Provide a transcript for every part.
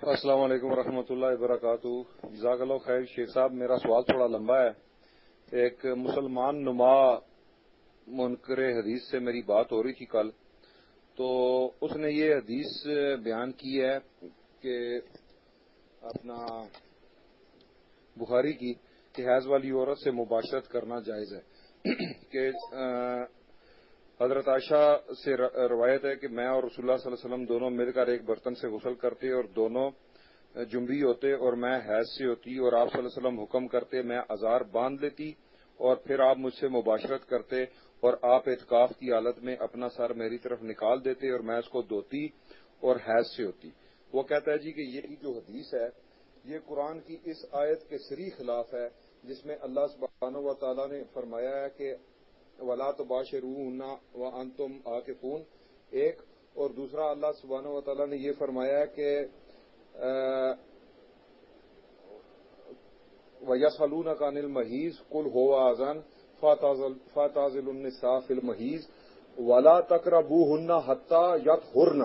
السلام علیکم ورحمۃ اللہ وبرکاتہ. جزاک اللہ خیر. شیخ صاحب میرا سوال تھوڑا لمبا ہے. ایک مسلمان نما منکر حدیث سے میری بات ہو رہی تھی کل، تو اس نے یہ حدیث بیان کی ہے کہ اپنا بخاری کی کہ حیض والی عورت سے مباشرت کرنا جائز ہے کہ حضرت عائشہ سے روایت ہے کہ میں اور رسول اللہ صلی اللہ علیہ وسلم دونوں مل کر ایک برتن سے غسل کرتے اور دونوں جنبی ہوتے اور میں حیض سے ہوتی اور آپ صلی اللہ علیہ وسلم حکم کرتے، میں ازار باندھ لیتی اور پھر آپ مجھ سے مباشرت کرتے اور آپ اعتکاف کی حالت میں اپنا سر میری طرف نکال دیتے اور میں اس کو دھوتی اور حیض سے ہوتی. وہ کہتا ہے جی کہ یہ جو حدیث ہے یہ قرآن کی اس آیت کے صریح خلاف ہے جس میں اللہ سبحانہ و تعالیٰ نے فرمایا ہے کہ وَلَا تُبَاشِرُوهُنَّ وَأَنْتُمْ عَاكِفُونَ ایک، اور دوسرا اللہ سبحانہ و تعالیٰ نے یہ فرمایا ہے کہ وَيَسْأَلُونَكَ عَنِ الْمَحِيضِ قُلْ هُوَ أَذًى فَاعْتَزِلُوا النِّسَاءَ فِي الْمَحِيضِ وَلَا تَقْرَبُوهُنَّ حَتَّى يَطْهُرْنَ،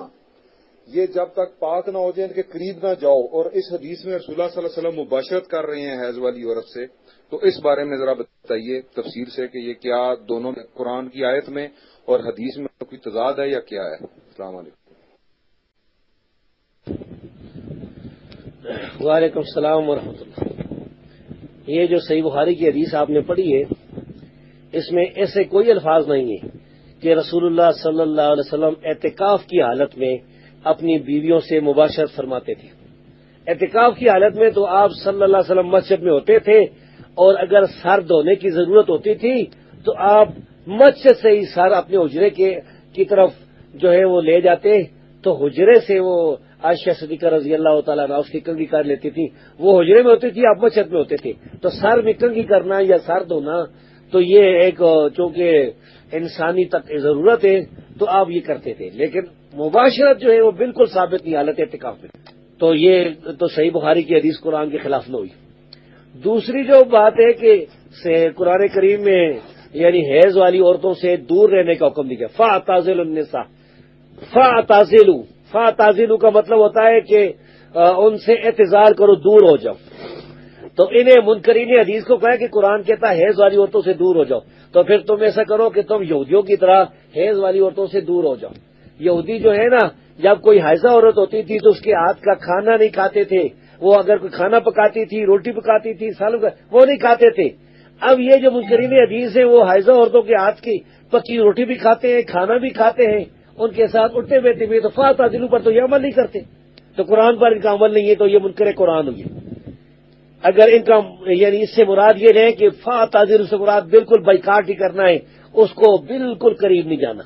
یہ جب تک پاک نہ ہو جائیں ان کے قریب نہ جاؤ. اور اس حدیث میں رسول اللہ صلی اللہ علیہ وسلم مباشرت کر رہے ہیں حیض والی عورت سے، تو اس بارے میں ذرا بتائیے تفسیر سے کہ یہ کیا دونوں قرآن کی آیت میں اور حدیث میں کوئی تضاد ہے یا کیا ہے؟ السلام علیکم. وعلیکم السلام ورحمۃ اللہ. یہ جو صحیح بخاری کی حدیث آپ نے پڑھی ہے اس میں ایسے کوئی الفاظ نہیں ہے کہ رسول اللہ صلی اللہ علیہ وسلم اعتکاف کی حالت میں اپنی بیویوں سے مباشرت فرماتے تھے. اعتکاف کی حالت میں تو آپ صلی اللہ علیہ وسلم مسجد میں ہوتے تھے اور اگر سر دھونے کی ضرورت ہوتی تھی تو آپ مسجد سے ہی سر اپنے حجرے کی طرف جو ہے وہ لے جاتے، تو حجرے سے وہ عائشہ صدیقہ رضی اللہ تعالیٰ عنہ اس کی کنگھی کر لیتی تھی. وہ حجرے میں ہوتی تھی، آپ مسجد میں ہوتے تھے، تو سر میں کنگھی کرنا یا سر دھونا تو یہ ایک چونکہ انسانی تک ضرورت ہے تو آپ یہ کرتے تھے، لیکن مباشرت جو ہے وہ بالکل ثابت نہیں حالت اعتکاف میں. تو یہ تو صحیح بخاری کی حدیث قرآن کے خلاف نہ ہوئی. دوسری جو بات ہے کہ قرآن کریم میں یعنی حیض والی عورتوں سے دور رہنے کا حکم دیا. فَاعْتَزِلُوا النِّسَاءَ، فَاعْتَزِلُوا کا مطلب ہوتا ہے کہ ان سے اعتزال کرو، دور ہو جاؤ. تو انہیں منکرین حدیث کو کہا کہ قرآن کہتا ہے حیض والی عورتوں سے دور ہو جاؤ، تو پھر تم ایسا کرو کہ تم یہودیوں کی طرح حیض والی عورتوں سے دور ہو جاؤ. یہودی جو ہے نا، جب کوئی حائضہ عورت ہوتی تھی تو اس کے ہاتھ کا کھانا نہیں کھاتے تھے. وہ اگر کوئی کھانا پکاتی تھی، روٹی پکاتی تھی، سالن وہ نہیں کھاتے تھے. اب یہ جو منکرین حدیث ہیں وہ حائضہ عورتوں کے ہاتھ کی پکی روٹی بھی کھاتے ہیں، کھانا بھی کھاتے ہیں، ان کے ساتھ اٹھتے بیٹھتے بھی. تو فاعتزلوا پر تو یہ عمل نہیں کرتے، تو قرآن پر ان کا عمل نہیں ہے، تو یہ منکر قرآن ہوئی. اگر ان کا یعنی اس سے مراد یہ رہے کہ فاعتزلوا سے مراد بالکل بائیکاٹ ہی کرنا ہے، اس کو بالکل قریب نہیں جانا.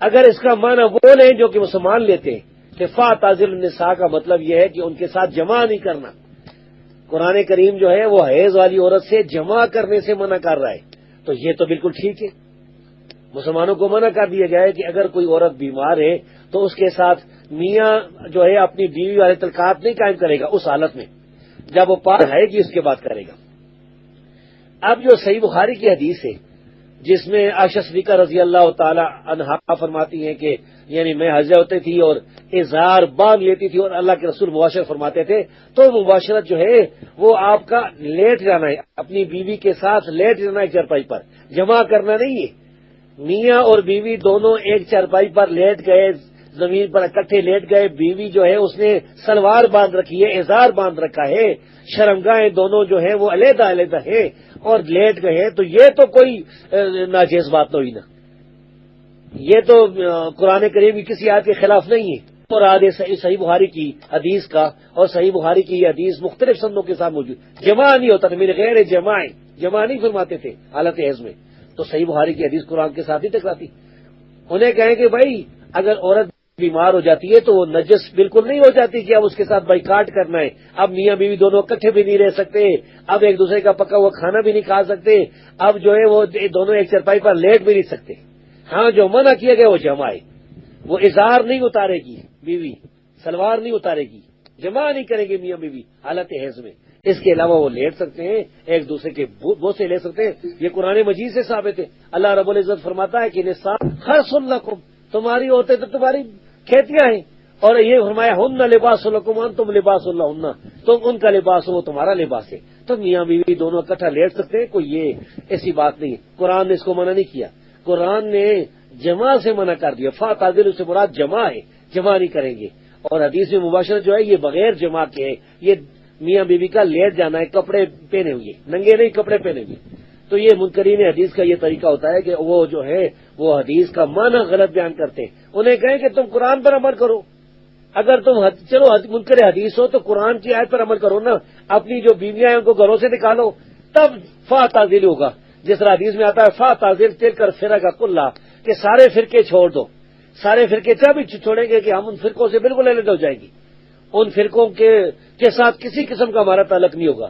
اگر اس کا معنی وہ لیں جو کہ مسلمان لیتے ہیں کہ فاعتزلوا النساء کا مطلب یہ ہے کہ ان کے ساتھ جمع نہیں کرنا. قرآن کریم جو ہے وہ حیض والی عورت سے جمع کرنے سے منع کر رہا ہے، تو یہ تو بالکل ٹھیک ہے. مسلمانوں کو منع کر دیا گیا ہے کہ اگر کوئی عورت بیمار ہے تو اس کے ساتھ میاں جو ہے اپنی بیوی والے تعلقات نہیں قائم کرے گا، اس حالت میں جب وہ پاک ہے گی اس کے بعد کرے گا. اب جو صحیح بخاری کی حدیث ہے جس میں عائشہ صدیقہ رضی اللہ تعالی عنہا فرماتی ہیں کہ یعنی میں حاضر ہوتی تھی اور اظہار باندھ لیتی تھی اور اللہ کے رسول مباشرت فرماتے تھے، تو مباشرت جو ہے وہ آپ کا لیٹ جانا ہے، اپنی بیوی کے ساتھ لیٹ جانا ہے چارپائی پر، جمع کرنا نہیں ہے. میاں اور بیوی دونوں ایک چارپائی پر لیٹ گئے، زمین پر اکٹھے لیٹ گئے، بیوی جو ہے اس نے سلوار باندھ رکھی ہے، اظہار باندھ رکھا ہے، شرمگاہیں دونوں جو ہیں وہ علیحدہ علیحدہ ہیں اور لیٹ گئے ہیں، تو یہ تو کوئی ناجائز بات تو ہوئی نا. یہ تو قرآن کریم کی کسی آیت کے خلاف نہیں ہے. اور آدھے صحیح بخاری کی حدیث کا اور صحیح بخاری کی یہ حدیث مختلف سندوں کے ساتھ موجود، جمع نہیں ہوتا تھا، میرے غیر جمع نہیں فرماتے تھے حالت حیض میں. تو صحیح بخاری کی حدیث قرآن کے ساتھ ہی ٹکراتی. انہیں کہیں کہ بھائی اگر عورت بیمار ہو جاتی ہے تو وہ نجس بالکل نہیں ہو جاتی کہ اب اس کے ساتھ بائیکاٹ کرنا ہے. اب میاں بیوی دونوں اکٹھے بھی نہیں رہ سکتے، اب ایک دوسرے کا پکا ہوا کھانا بھی نہیں کھا سکتے، اب جو ہے وہ دونوں ایک چرپائی پر لیٹ بھی نہیں سکتے. ہاں جو منع کیا گیا وہ جمع ہے، وہ اظہار نہیں اتارے گی بیوی، سلوار نہیں اتارے گی، جمع نہیں کریں گے میاں بیوی حالت حیض میں. اس کے علاوہ وہ لیٹ سکتے ہیں، ایک دوسرے کے بوسے لے سکتے ہیں. یہ قرآن مجید سے ثابت ہے. اللہ رب العزت فرماتا ہے کہ نساء حرث لکم، تمہاری عورتیں تو تمہاری کھیتیاں ہیں، اور یہ فرمایا ہن لباس لکم انتم لباس لہن، تم ان کا لباس ہو وہ تمہارا لباس ہے. تو میاں بیوی دونوں اکٹھا لیٹ سکتے ہیں، کوئی یہ ایسی بات نہیں. قرآن نے اس کو منع نہیں کیا، قرآن نے جمع سے منع کر دیا. فاتعدل سے مراد جمع ہے، جمع نہیں کریں گے. اور حدیث میں مباشرت جو ہے یہ بغیر جمع کے ہے، یہ میاں بیوی کا لیٹ جانا ہے کپڑے پہنے ہوئے، ننگے نہیں کپڑے پہنے ہوئے. تو یہ منکرین حدیث کا یہ طریقہ ہوتا ہے کہ وہ جو ہے وہ حدیث کا معنی غلط بیان کرتے ہیں. انہیں کہیں کہ تم قرآن پر عمل کرو. اگر تم چلو منکر حدیث ہو تو قرآن کی آیت پر عمل کرو نا. اپنی جو بیویاں ہیں ان کو گھروں سے نکالو، تب فاتعدل ہوگا. جس طرح حدیث میں آتا ہے فاتعدل تلک الفرق کلھا، کہ سارے فرقے چھوڑ دو. سارے فرقے کیا بھی چھوڑیں گے کہ ہم ان فرقوں سے بالکل الگ ہو جائیں گے، ان فرقوں کے ساتھ کسی قسم کا ہمارا تعلق نہیں ہوگا.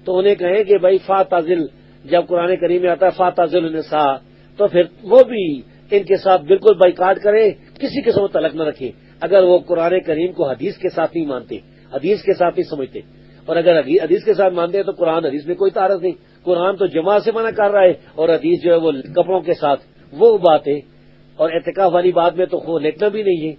تو انہیں کہیں کہ بھائی فاتعدل، جب قرآن کریم میں آتا ہے فاتعدل النساء، تو پھر وہ بھی ان کے ساتھ بالکل بائیکاٹ کریں، کسی قسم کا تعلق نہ رکھیں. اگر وہ قرآن کریم کو حدیث کے ساتھ نہیں مانتے، حدیث کے ساتھ نہیں سمجھتے، اور اگر حدیث کے ساتھ مانتے ہیں تو قرآن حدیث میں کوئی تعارض نہیں. قرآن تو جماع سے منع کر رہا ہے اور حدیث جو ہے وہ کپڑوں کے ساتھ، وہ بات ہے. اور اعتکاف والی بات میں تو لیٹنا بھی نہیں ہے.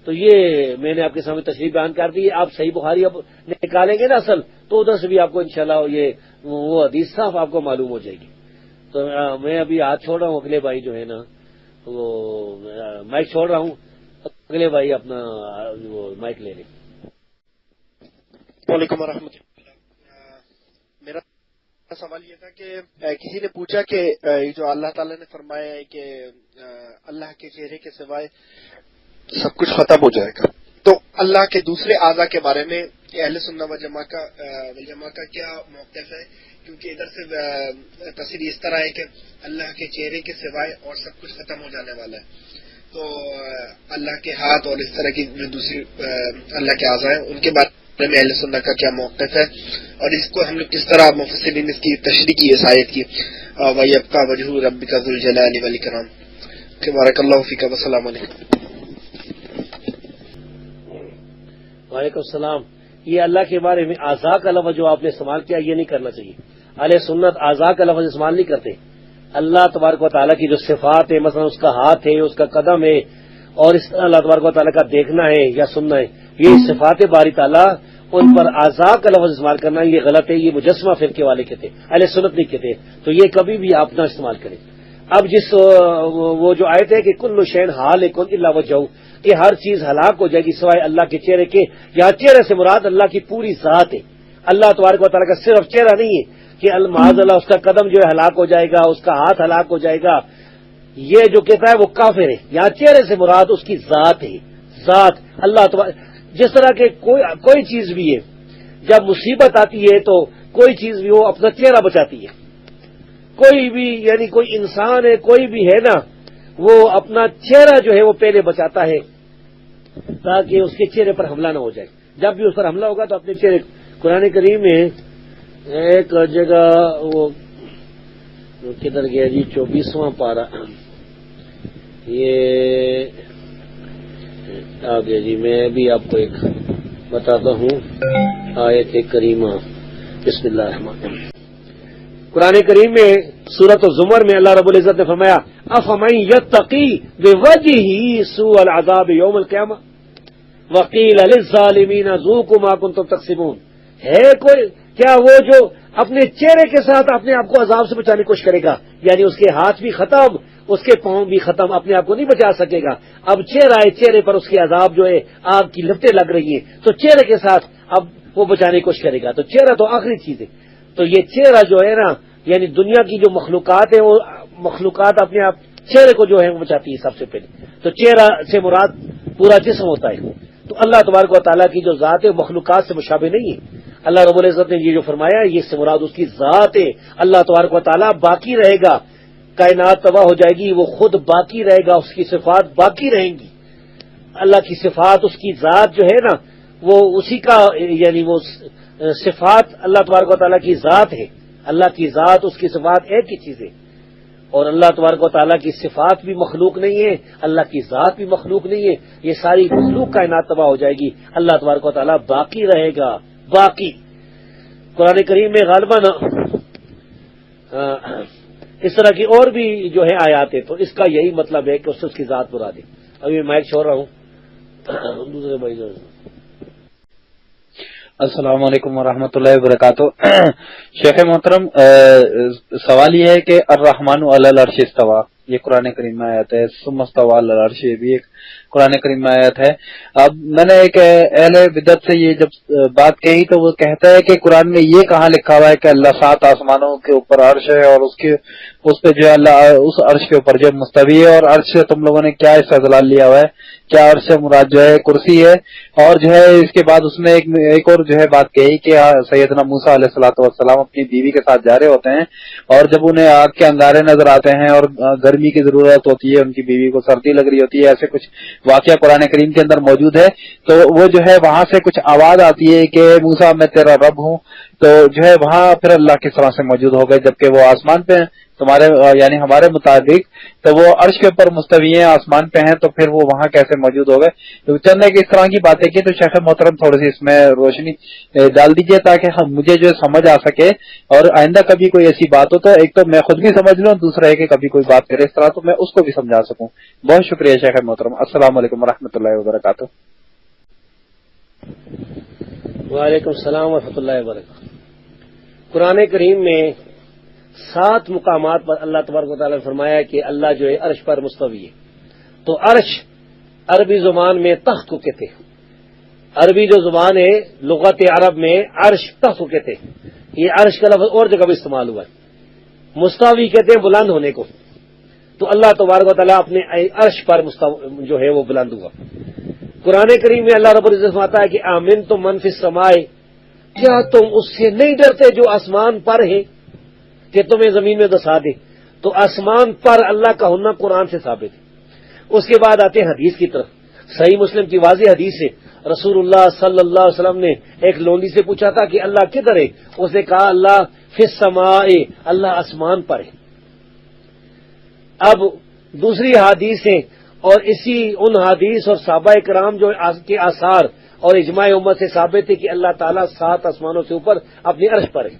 تو یہ میں نے آپ کے سامنے تشریح بیان کر دی. آپ صحیح بخاری اب نکالیں گے نا اصل، تو ادھر سے بھی آپ کو انشاءاللہ یہ وہ حدیث صاف آپ کو معلوم ہو جائے گی. تو میں ابھی ہاتھ چھوڑ رہا ہوں، اگلے بھائی جو ہے نا وہ مائک چھوڑ رہا ہوں، اگلے بھائی اپنا وہ مائک لے لیں. وعلیکم ورحمۃ اللہ. میرا سوال یہ تھا کہ کسی نے پوچھا کہ جو اللہ تعالیٰ نے فرمایا ہے کہ اللہ کے چہرے کے سوائے سب کچھ ختم ہو جائے گا، تو اللہ کے دوسرے اعضاء کے بارے میں اہل سنت و جماعت کا کیا موقف ہے؟ کیونکہ ادھر سے تفسیر اس طرح ہے کہ اللہ کے چہرے کے سوائے اور سب کچھ ختم ہو جانے والا ہے. تو اللہ کے ہاتھ اور اس طرح کی جو دوسری اللہ کے اعضاء ہیں ان کے بارے میں اہل سنت کا کیا موقف ہے، اور اس کو ہم لوگ کس طرح مفسرین اس کی تشریح کی اس آیت کی وَيَبْقَى وَجْهُ رَبِّكَ ذُو الْجَلَالِ وَالْإِكْرَامِ. بارک اللہ فیک. السلام علیکم. وعلیکم السلام. یہ اللہ کے بارے میں اعضاء کا لفظ جو آپ نے استعمال کیا یہ نہیں کرنا چاہیے. اہل سنت اعضاء کا لفظ استعمال نہیں کرتے. اللہ تبارک و تعالیٰ کی جو صفات ہے، مثلا اس کا ہاتھ ہے، اس کا قدم ہے، اور اس طرح اللہ تبارک و تعالیٰ کا دیکھنا ہے یا سننا ہے، یہ صفات باری تعالیٰ، ان پر اعضاء کا لفظ استعمال کرنا یہ غلط ہے. یہ مجسمہ فرقے والے کہتے ہیں، اہل سنت نہیں کہتے. تو یہ کبھی بھی آپ نہ استعمال کریں. اب جس وہ جو آیت ہے کہ کل شیء ہالک الا وجہہ، کہ ہر چیز ہلاک ہو جائے گی سوائے اللہ کے چہرے کے. یا چہرے سے مراد اللہ کی پوری ذات ہے. اللہ تبارک و تعالیٰ کا صرف چہرہ نہیں ہے کہ معاذ اللہ اس کا قدم جو ہے ہلاک ہو جائے گا، اس کا ہاتھ ہلاک ہو جائے گا، یہ جو کہتا ہے وہ کافر ہے. یہاں چہرے سے مراد اس کی ذات ہے. ذات اللہ تبارک، جس طرح کہ کوئی چیز بھی ہے جب مصیبت آتی ہے تو کوئی چیز بھی وہ اپنا چہرہ بچاتی ہے. کوئی بھی یعنی کوئی انسان ہے، کوئی بھی ہے نا، وہ اپنا چہرہ جو ہے وہ پہلے بچاتا ہے تاکہ اس کے چہرے پر حملہ نہ ہو جائے. جب بھی اس پر حملہ ہوگا تو اپنے چہرے. قرآن کریم میں ایک جگہ وہ کدھر گیا جی، 24واں پارہ، یہ آ گیا جی. میں بھی آپ کو ایک بتاتا ہوں آیت کریمہ. بسم اللہ الرحمن الرحیم. قرآن کریم میں سورۃ الزمر میں اللہ رب العزت نے فرمایا افمن یتقی بوجہہ سوء العذاب یوم القیامہ وقیل للظالمین ذوقوا ما کنتم تکسبون. ہے کوئی کیا وہ جو اپنے چہرے کے ساتھ اپنے آپ کو عذاب سے بچانے کی کوشش کرے گا، یعنی اس کے ہاتھ بھی ختم، اس کے پاؤں بھی ختم، اپنے آپ کو نہیں بچا سکے گا. اب چہرہ ہے، چہرے پر اس کے عذاب جو ہے آگ کی لپٹیں لگ رہی ہیں، تو چہرے کے ساتھ اب وہ بچانے کی کوشش کرے گا. تو چہرہ تو آخری چیز ہے. تو یہ چہرہ جو ہے نا، یعنی دنیا کی جو مخلوقات ہیں وہ مخلوقات اپنے آپ چہرے کو جو ہے وہ بچاتی ہے سب سے پہلے. تو چہرہ سے مراد پورا جسم ہوتا ہے. تو اللہ تبارک و تعالیٰ کی جو ذات ہے مخلوقات سے مشابہ نہیں ہے. اللہ رب العزت نے یہ جو فرمایا یہ سے مراد اس کی ذات ہے. اللہ تبارک و تعالیٰ باقی رہے گا، کائنات تباہ ہو جائے گی، وہ خود باقی رہے گا، اس کی صفات باقی رہیں گی. اللہ کی صفات، اس کی ذات جو ہے نا وہ اسی کا، یعنی وہ صفات اللہ تبارک و تعالیٰ کی ذات ہے. اللہ کی ذات، اس کی صفات ایک ہی چیز ہے. اور اللہ تبارک و تعالیٰ کی صفات بھی مخلوق نہیں ہے، اللہ کی ذات بھی مخلوق نہیں ہے. یہ ساری مخلوق کائنات تباہ ہو جائے گی، اللہ تبارک و تعالیٰ باقی رہے گا. باقی قرآن کریم میں غالباً اس طرح کی اور بھی جو ہے آیات ہے، تو اس کا یہی مطلب ہے کہ اس کی ذات مراد ہے. ابھی میں مائک چھوڑ رہا ہوں، دوسرے بھائی جو السلام علیکم ورحمۃ اللہ وبرکاتہ. شیخ محترم، سوال یہ ہے کہ الرحمن علی العرش استوى، یہ قرآن کریم میں آیت ہے. ثم استوى علی العرش، یہ بھی ایک قرآن کریم میں آیت ہے. اب میں نے ایک اہل بدعت سے یہ جب بات کہی تو وہ کہتا ہے کہ قرآن میں یہ کہاں لکھا ہوا ہے کہ اللہ 7 آسمانوں کے اوپر عرش ہے اور اس پہ جو ہے اللہ اس عرش کے اوپر جو مستوی ہے، اور عرش سے تم لوگوں نے کیا استدلال لیا ہوا ہے؟ کیا عرش سے مراد جو ہے کرسی ہے؟ اور جو ہے اس کے بعد اس نے ایک اور جو ہے بات کہی کہ سیدنا موسیٰ علیہ الصلوۃ والسلام اپنی بیوی کے ساتھ جا رہے ہوتے ہیں اور جب انہیں آگ کے انگارے نظر آتے ہیں اور گرمی کی ضرورت ہوتی ہے، ان کی بیوی کو سردی لگ رہی ہوتی ہے، ایسے کچھ واقعہ قرآن کریم کے اندر موجود ہے. تو وہ جو ہے وہاں سے کچھ آواز آتی ہے کہ موسیٰ میں تیرا رب ہوں. تو جو ہے وہاں پھر اللہ کس طرح سے موجود ہو گئے جبکہ وہ آسمان پہ ہیں تمہارے یعنی ہمارے مطابق؟ تو وہ عرش کے اوپر مستوی ہیں، آسمان پہ ہیں، تو پھر وہ وہاں کیسے موجود ہو گئے؟ تو چند ایک اس طرح کی باتیں کی. تو شیخ محترم تھوڑی سی اس میں روشنی ڈال دیجئے تاکہ مجھے جو سمجھ آ سکے، اور آئندہ کبھی کوئی ایسی بات ہو تو ایک تو میں خود بھی سمجھ لوں، دوسرا ہے کہ کبھی کوئی بات کرے اس طرح تو میں اس کو بھی سمجھا سکوں. بہت شکریہ شیخ محترم. السلام علیکم ورحمۃ اللہ وبرکاتہ. وعلیکم السلام ورحمۃ اللہ وبرکاتہ. قرآن کریم میں 7 مقامات پر اللہ تبارک و تعالیٰ نے فرمایا کہ اللہ جو ہے عرش پر مستوی ہے. تو عرش عربی زبان میں تخت کو کہتے ہیں. عربی جو زبان ہے لغت عرب میں عرش تخت کو کہتے ہیں. یہ عرش کا لفظ اور جگہ بھی استعمال ہوا ہے. مستوی کہتے ہیں بلند ہونے کو. تو اللہ تبارک و تعالیٰ اپنے عرش پر جو ہے وہ بلند ہوا. قرآن کریم میں اللہ رب العزت فرماتا ہے کہ آمن تم من فی السماء، کیا تم اس سے نہیں ڈرتے جو آسمان پر ہے کہ تمہیں زمین میں دسا دے؟ تو آسمان پر اللہ کا ہونا قرآن سے ثابت ہے. اس کے بعد آتے ہیں حدیث کی طرف. صحیح مسلم کی واضح حدیث ہے، رسول اللہ صلی اللہ علیہ وسلم نے ایک لونڈی سے پوچھا تھا کہ اللہ کدھر ہے؟ اس نے کہا اللہ فی السماء، اللہ آسمان پر ہے. اب دوسری حدیث ہے، اور اسی ان حدیث اور صحابہ کرام جو کے آثار اور اجماع امت سے ثابت ہے کہ اللہ تعالیٰ 7 آسمانوں سے اوپر اپنی عرش پر ہے.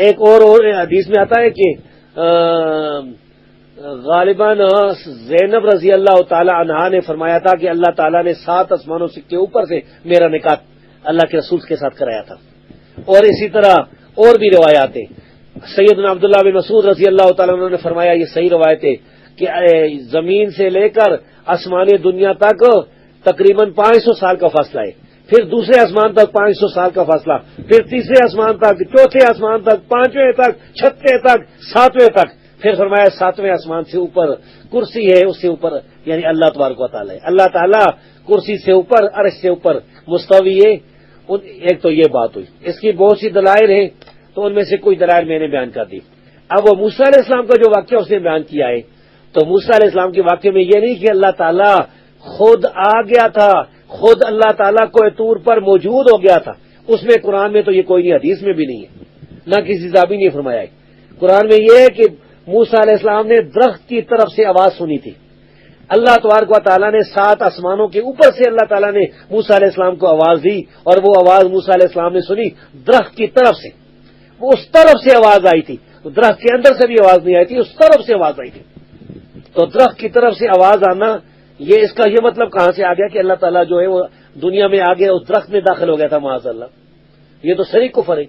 ایک اور حدیث میں آتا ہے کہ غالباً زینب رضی اللہ تعالی عنہا نے فرمایا تھا کہ اللہ تعالیٰ نے 7 آسمانوں کے اوپر سے میرا نکاح اللہ کے رسول کے ساتھ کرایا تھا. اور اسی طرح اور بھی روایات ہیں. سیدنا عبداللہ بن مسعود رضی اللہ تعالیٰ عنہ نے فرمایا، یہ صحیح روایت ہے، کہ زمین سے لے کر آسمان دنیا تک تقریباً 500 سال کا فاصلہ ہے. پھر دوسرے آسمان تک 500 سال کا فاصلہ، پھر تیسرے آسمان تک، چوتھے آسمان تک، 5ویں تک، 6ویں تک، 7ویں تک. پھر فرمایا 7ویں آسمان سے اوپر کرسی ہے، اس سے اوپر یعنی اللہ تبارک و تعالیٰ ہے. اللہ تعالیٰ کرسی سے اوپر، عرش سے اوپر مستوی ہے. ایک تو یہ بات ہوئی. اس کی بہت سی دلائل ہیں، تو ان میں سے کوئی دلائل میں نے بیان کر دی. اب وہ موسیٰ علیہ السلام کا جو واقعہ اس نے بیان کیا ہے، تو موسیٰ علیہ السلام کے واقعے میں یہ نہیں کہ اللہ تعالیٰ خود آ گیا تھا، خود اللہ تعالیٰ کو طور پر موجود ہو گیا تھا. اس میں قرآن میں تو یہ کوئی نہیں، حدیث میں بھی نہیں ہے، نہ کسی صحابی نے فرمایا ہے. قرآن میں یہ ہے کہ موسیٰ علیہ السلام نے درخت کی طرف سے آواز سنی تھی. اللہ تبارک و تعالیٰ نے 7 آسمانوں کے اوپر سے اللہ تعالیٰ نے موسیٰ علیہ السلام کو آواز دی، اور وہ آواز موسیٰ علیہ السلام نے سنی درخت کی طرف سے. وہ اس طرف سے آواز آئی تھی، درخت کے اندر سے بھی آواز نہیں آئی تھی، اس طرف سے آواز آئی تھی. تو درخت کی طرف سے آواز آنا، یہ اس کا یہ مطلب کہاں سے آ گیا کہ اللہ تعالیٰ جو ہے وہ دنیا میں آگے اس درخت میں داخل ہو گیا تھا؟ معاذ اللہ، یہ تو شریک کفر ہے.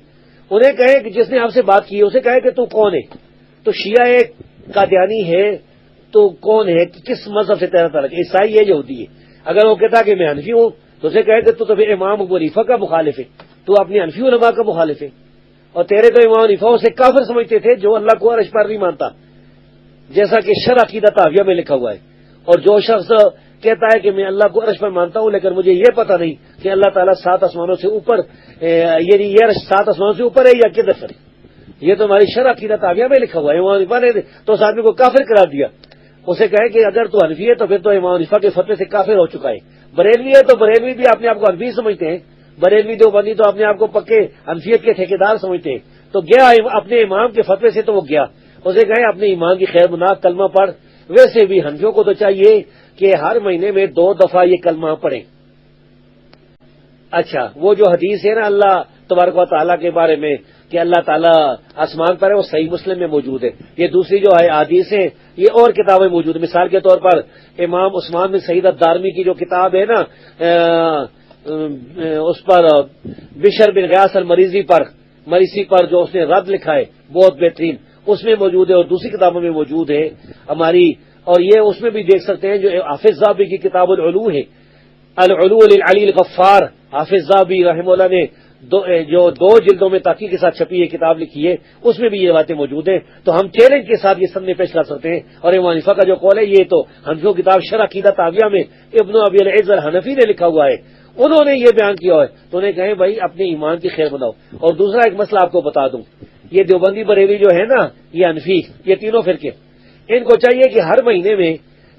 انہیں کہے کہ جس نے آپ سے بات کی اسے کہے کہ تو کون ہے؟ تو شیعہ قادیانی ہے تو کون ہے؟ کس مذہب سے تیرا تعلق؟ عیسائی ہے، یہودی ہے. اگر وہ کہتا کہ میں حنفی ہوں تو اسے کہے کہ تو پھر امام ابو حنیفہ کا مخالف ہے، تو اپنے حنفی علماء کا مخالف ہے. اور تیرے تو امام حنیفہ اسے کافر سمجھتے تھے جو اللہ کو عرش پر نہیں مانتا، جیسا کہ شرح عقیدہ طحاویہ میں لکھا ہوا ہے. اور جو شخص کہتا ہے کہ میں اللہ کو عرش پر مانتا ہوں لیکن مجھے یہ پتہ نہیں کہ اللہ تعالیٰ 7 آسمانوں سے اوپر، یعنی یہ عرش 7 آسمانوں سے اوپر ہے یا کدھر پر ہے، یہ تو ہماری شرح عقیدہ طحاویہ میں لکھا ہوا ہے. امام حنیفہ نے تو اس آدمی کو کافر قرار دیا. اسے کہے کہ اگر تو حنفی ہے تو پھر تو امام حنیفہ کے فتوے سے کافر ہو چکا ہے. بریلوی ہے تو بریلوی بھی اپنے آپ کو حنفی سمجھتے ہیں، بریلوی دیوبندی تو اپنے آپ کو پکے حنفیت کے ٹھیکیدار سمجھتے ہیں. تو گیا اپنے امام کے فتوے سے، تو وہ گیا، اسے کہے اپنے ایمان کی خیر منا کلمہ پڑھ. ویسے بھی حنفیوں کو تو چاہیے کہ ہر مہینے میں 2 دفعہ یہ کلمہ پڑھیں. اچھا، وہ جو حدیث ہے نا اللہ تبارک و تعالیٰ کے بارے میں کہ اللہ تعالیٰ آسمان پر ہے، وہ صحیح مسلم میں موجود ہے. یہ دوسری جو ہے حدیث ہے یہ اور کتابیں موجود ہیں. مثال کے طور پر امام عثمان بن سعید الدارمی کی جو کتاب ہے نا اس پر بشر بن غیاث المریضی پر جو اس نے رد لکھا ہے بہت بہترین، اس میں موجود ہے اور دوسری کتابوں میں موجود ہے ہماری. اور یہ اس میں بھی دیکھ سکتے ہیں جو حافظ ذابی کی کتاب العلو ہے، العلو للعلی الغفار. حافظ ذابی رحمہ اللہ نے جو 2 جلدوں میں تحقیق کے ساتھ چھپی ہے کتاب لکھی ہے، اس میں بھی یہ باتیں موجود ہیں. تو ہم چیلنج کے ساتھ یہ سامنے پیش کر سکتے ہیں. اور امام حنیفہ کا جو قول ہے یہ تو حنفیوں کتاب شرح عقیدہ طاغیہ میں ابن ابی العز الحنفی نے لکھا ہوا ہے، انہوں نے یہ بیان کیا ہے. تو انہیں کہیں بھائی اپنے ایمان کی خیر بناؤ. اور دوسرا ایک مسئلہ آپ کو بتا دوں، یہ دیوبندی بریلوی جو ہے نا، یہ حنفی، یہ تینوں فرقے، ان کو چاہیے کہ ہر مہینے میں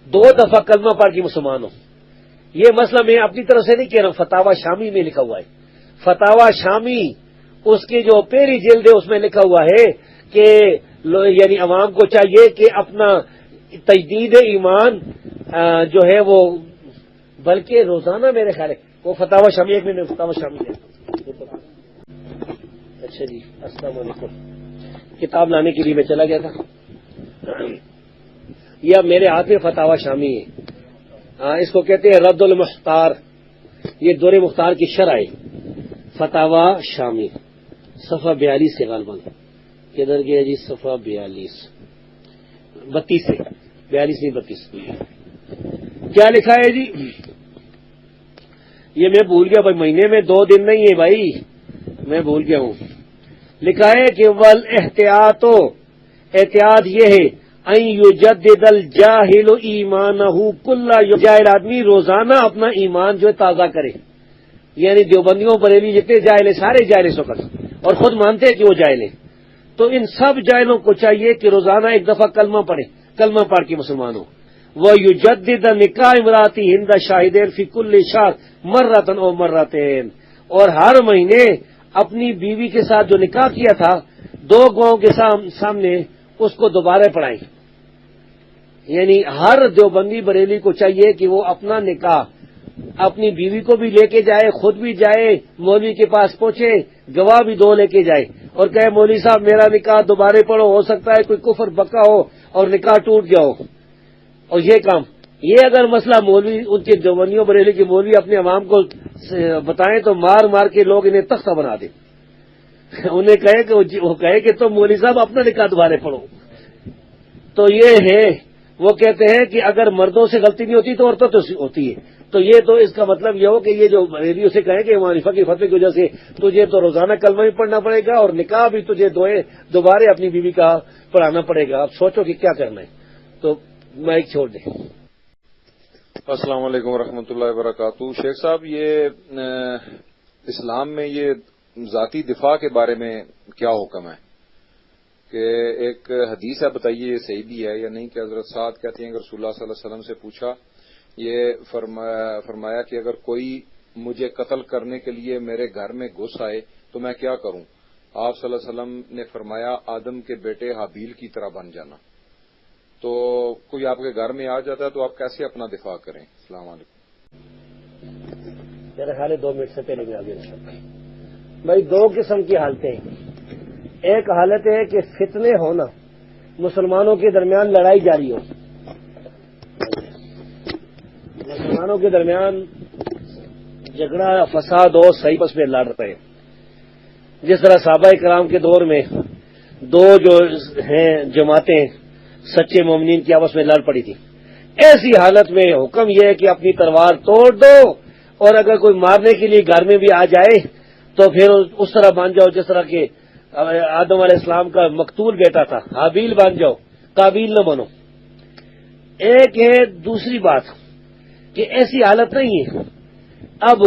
2 دفعہ کلمہ پڑھ کے مسلمان ہو. یہ مسئلہ میں اپنی طرف سے نہیں کہہ رہا ہوں، فتاوی شامی میں لکھا ہوا ہے. فتاوی شامی اس کی جو پہلی جلد ہے اس میں لکھا ہوا ہے کہ یعنی عوام کو چاہیے کہ اپنا تجدید ایمان جو ہے وہ بلکہ روزانہ، میرے خیال ہے وہ فتاوی شامی، ایک منٹ فتاوی شامی ہے. اچھا جی، السلام علیکم. کتاب لانے کے لیے میں چلا گیا تھا. یہ اب میرے ہاتھ میں فتاوی شامی ہے. اس کو کہتے ہیں رد المختار، یہ دور مختار کی شرح ہے. فتاوی شامی صفحہ 42 سے غالباً کدھر گیا جی؟ صفحہ 42 سے 42 نہیں 32 کیا لکھا ہے جی؟ یہ میں بھول گیا بھائی، مہینے میں 2 دن نہیں ہے بھائی، میں بھول گیا ہوں. لکھا ہے کہ ول احتیاط یہ ہے ان یجدد الجاہل ایمانہ کل یوم، جاہل آدمی روزانہ اپنا ایمان جو ہے تازہ کرے. یعنی دیوبندیوں بریلی جتنے جاہل ہیں سارے جاہل اس وقت اور خود مانتے ہیں کہ وہ جاہل ہیں. تو ان سب جاہلوں کو چاہیے کہ روزانہ ایک دفعہ کلمہ پڑھے، کلمہ پڑھ کے مسلمان ہو. وہ یجدد نکاح امراتی ہند شاہدین فی کل شہر مرتن او مرتین، اور ہر مہینے اپنی بیوی کے ساتھ جو نکاح کیا تھا 2 گواہوں کے سامنے اس کو دوبارہ پڑھائیں. یعنی ہر دیوبندی بریلی کو چاہیے کہ وہ اپنا نکاح اپنی بیوی کو بھی لے کے جائے، خود بھی جائے، مولوی کے پاس پہنچے، گواہ بھی 2 لے کے جائے اور کہے مولوی صاحب میرا نکاح دوبارہ پڑھو، ہو سکتا ہے کوئی کفر بکا ہو اور نکاح ٹوٹ گیا ہو. اور یہ کام، یہ اگر مسئلہ مولوی ان کے دیوبندیوں بریلی کے مولوی اپنے عوام کو بتائیں تو مار مار کے لوگ انہیں تختہ بنا دیں. انہیں کہے کہ وہ کہے کہ تم مولوی صاحب اپنا نکاح دوبارہ پڑھو. تو یہ ہے، وہ کہتے ہیں کہ اگر مردوں سے غلطی نہیں ہوتی تو عورتوں سے ہوتی ہے. تو یہ تو اس کا مطلب یہ ہو کہ یہ جو بریلی اسے کہیں کہ امام حنیفہ کی فتوی کی وجہ سے تجھے تو روزانہ کلمہ بھی پڑھنا پڑے گا اور نکاح بھی تجھے دوبارہ اپنی بیوی کا پڑھانا پڑے گا. اب سوچو کہ کیا کرنا ہے. تو مائک چھوڑ دیں. السلام علیکم ورحمۃ اللہ وبرکاتہ. شیخ صاحب، یہ اسلام میں یہ ذاتی دفاع کے بارے میں کیا حکم ہے؟ کہ ایک حدیث ہے، بتائیے یہ صحیح بھی ہے یا نہیں، کہ حضرت سعد کہتے ہیں کہ رسول اللہ صلی اللہ علیہ وسلم سے پوچھا، یہ فرمایا کہ اگر کوئی مجھے قتل کرنے کے لیے میرے گھر میں گھس آئے تو میں کیا کروں؟ آپ صلی اللہ علیہ وسلم نے فرمایا آدم کے بیٹے حابیل کی طرح بن جانا. تو کوئی آپ کے گھر میں آ جاتا ہے تو آپ کیسے اپنا دفاع کریں؟ السلام علیکم. میرا خیال ہے 2 منٹ سے پہلے میں آگے بھائی 2 قسم کی حالتیں ہیں. ایک حالت ہے کہ فتنے ہونا، مسلمانوں کے درمیان لڑائی جاری ہو، مسلمانوں کے درمیان جھگڑا فساد ہو، صحیح پس میں لڑ رہے ہیں. جس طرح صحابہ کرام کے دور میں 2 جو ہیں جماعتیں سچے مومنین کی آپس میں لڑ پڑی تھی. ایسی حالت میں حکم یہ ہے کہ اپنی تلوار توڑ دو، اور اگر کوئی مارنے کے لیے گھر میں بھی آ جائے تو پھر اس طرح بن جاؤ جس طرح کہ آدم علیہ السلام کا مقتول بیٹا تھا، حابیل بن جاؤ، قابیل نہ بنو. ایک ہے دوسری بات کہ ایسی حالت نہیں ہے، اب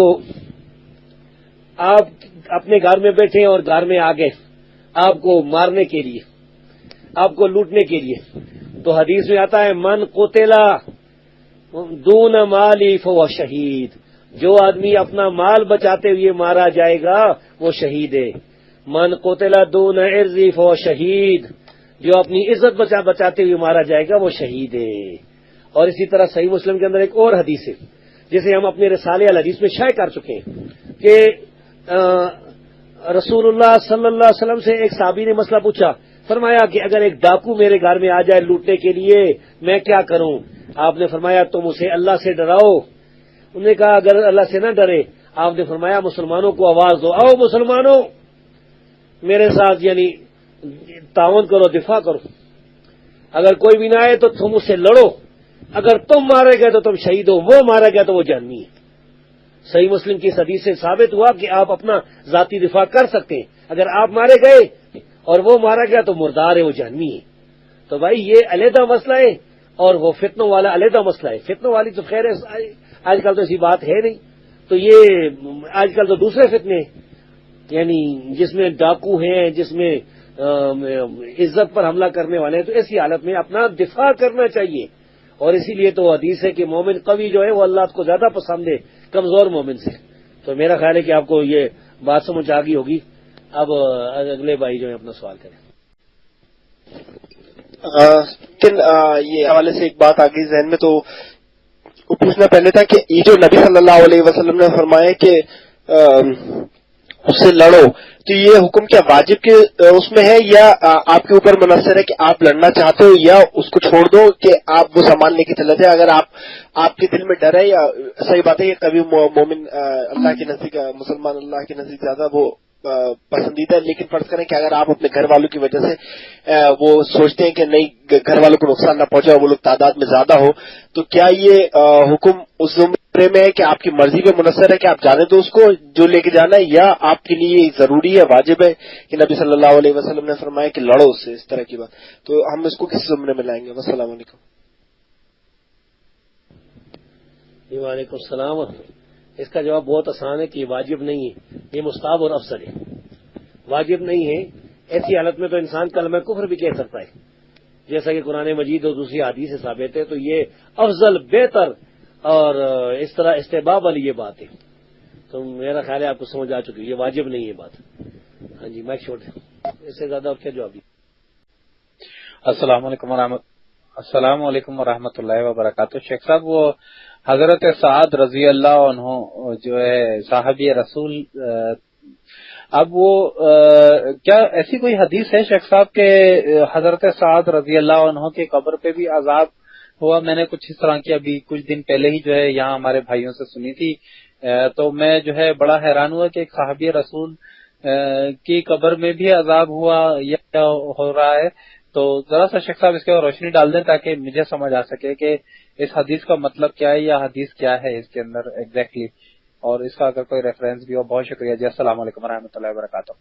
آپ اپنے گھر میں بیٹھے اور گھر میں آ گئے آپ کو مارنے کے لیے، آپ کو لوٹنے کے لیے. تو حدیث میں آتا ہے من قتلا دون مالی فهو شہید، جو آدمی اپنا مال بچاتے ہوئے مارا جائے گا وہ شہید ہے. من قتلا دون عرضی فهو شہید، جو اپنی عزت بچاتے ہوئے مارا جائے گا وہ شہید ہے. اور اسی طرح صحیح مسلم کے اندر ایک اور حدیث ہے جسے ہم اپنے رسالے الحدیث میں شائع کر چکے ہیں کہ رسول اللہ صلی اللہ علیہ وسلم سے ایک صحابی نے مسئلہ پوچھا، فرمایا کہ اگر ایک ڈاکو میرے گھر میں آ جائے لوٹنے کے لیے میں کیا کروں؟ آپ نے فرمایا تم اسے اللہ سے ڈراؤ۔ انہوں نے کہا اگر اللہ سے نہ ڈرے، آپ نے فرمایا مسلمانوں کو آواز دو، آؤ مسلمانوں میرے ساتھ یعنی تعاون کرو، دفاع کرو، اگر کوئی بھی نہ آئے تو تم اس سے لڑو، اگر تم مارے گئے تو تم شہید ہو، وہ مارا گیا تو وہ جہنمی ہے۔ صحیح مسلم کی اس حدیث سے ثابت ہوا کہ آپ اپنا ذاتی دفاع کر سکتے ہیں، اگر آپ مارے گئے اور وہ مارا گیا تو مردار ہے، وہ جہنمی ہے۔ تو بھائی یہ علیحدہ مسئلہ ہے اور وہ فتنوں والا علیحدہ مسئلہ ہے۔ فتنوں والی تو خیر ہے، آج کل تو ایسی بات ہے نہیں، تو یہ آج کل تو دوسرے فتنے ہیں، یعنی جس میں ڈاکو ہیں، جس میں عزت پر حملہ کرنے والے ہیں، تو ایسی حالت میں اپنا دفاع کرنا چاہیے۔ اور اسی لیے تو حدیث ہے کہ مومن قوی جو ہے وہ اللہ کو زیادہ پسند ہے کمزور مومن سے۔ تو میرا خیال ہے کہ آپ کو یہ بات سمجھ آ گئی ہوگی۔ اب اگلے بھائی جو ہے اپنا سوال کریں۔ لیکن یہ حوالے سے ایک بات آ گئی ذہن میں، تو وہ پوچھنا پہلے تھا کہ یہ جو نبی صلی اللہ علیہ وسلم نے فرمایا کہ اس سے لڑو، تو یہ حکم کیا واجب کے اس میں ہے یا آپ کے اوپر منحصر ہے کہ آپ لڑنا چاہتے ہو، یا اس کو چھوڑ دو کہ آپ وہ سامان لے کے چلے جائیں؟ اگر آپ کے دل میں ڈر ہے، یا صحیح بات ہے کہ کبھی مومن اللہ کے نزدیک، مسلمان اللہ کے نزدیک زیادہ وہ پسندیدہ ہے، لیکن فرض کریں کہ اگر آپ اپنے گھر والوں کی وجہ سے وہ سوچتے ہیں کہ نہیں گھر والوں کو نقصان نہ پہنچے، وہ لوگ تعداد میں زیادہ ہو، تو کیا یہ حکم اس زمرے میں ہے کہ آپ کی مرضی پہ منحصر ہے کہ آپ جانے دو اس کو جو لے کے جانا ہے، یا آپ کے لیے ضروری ہے، واجب ہے کہ نبی صلی اللہ علیہ وسلم نے فرمایا کہ لڑو اس سے، اس طرح کی بات؟ تو ہم اس کو کس زمرے میں لائیں گے؟ السلام علیکم۔ وعلیکم السلام۔ اس کا جواب بہت آسان ہے کہ یہ واجب نہیں ہے، یہ مستحب اور افضل ہے۔ واجب نہیں ہے، ایسی حالت میں تو انسان کلمہ کفر بھی کہہ سکتا ہے، جیسا کہ قرآن مجید اور دوسری حدیث سے ثابت ہے، تو یہ افضل، بہتر اور اس طرح استحباب والی یہ بات ہے۔ تو میرا خیال ہے آپ کو سمجھ آ چکی ہے، یہ واجب نہیں ہے بات۔ ہاں جی، مائک چھوڑ دیں، اس سے زیادہ کیا جواب دیں؟ السلام علیکم ورحمۃ اللہ وبرکاتہ۔ شیخ صاحب، وہ حضرت سعد رضی اللہ عنہ جو ہے صحابی رسول، اب وہ کیا ایسی کوئی حدیث ہے شیخ صاحب کہ حضرت سعد رضی اللہ عنہ کے قبر پہ بھی عذاب ہوا؟ میں نے کچھ اس طرح کی ابھی کچھ دن پہلے ہی جو ہے یہاں ہمارے بھائیوں سے سنی تھی، تو میں جو ہے بڑا حیران ہوا کہ ایک صحابی رسول کی قبر میں بھی عذاب ہوا یا ہو رہا ہے۔ تو ذرا سا شیخ صاحب اس کے روشنی ڈال دیں تاکہ مجھے سمجھ آ سکے کہ اس حدیث کا مطلب کیا ہے یا حدیث کیا ہے اس کے اندر ایگزیکٹلی، اور اس کا اگر کوئی ریفرنس بھی ہو۔ بہت شکریہ جی، السلام علیکم ورحمۃ اللہ وبرکاتہ۔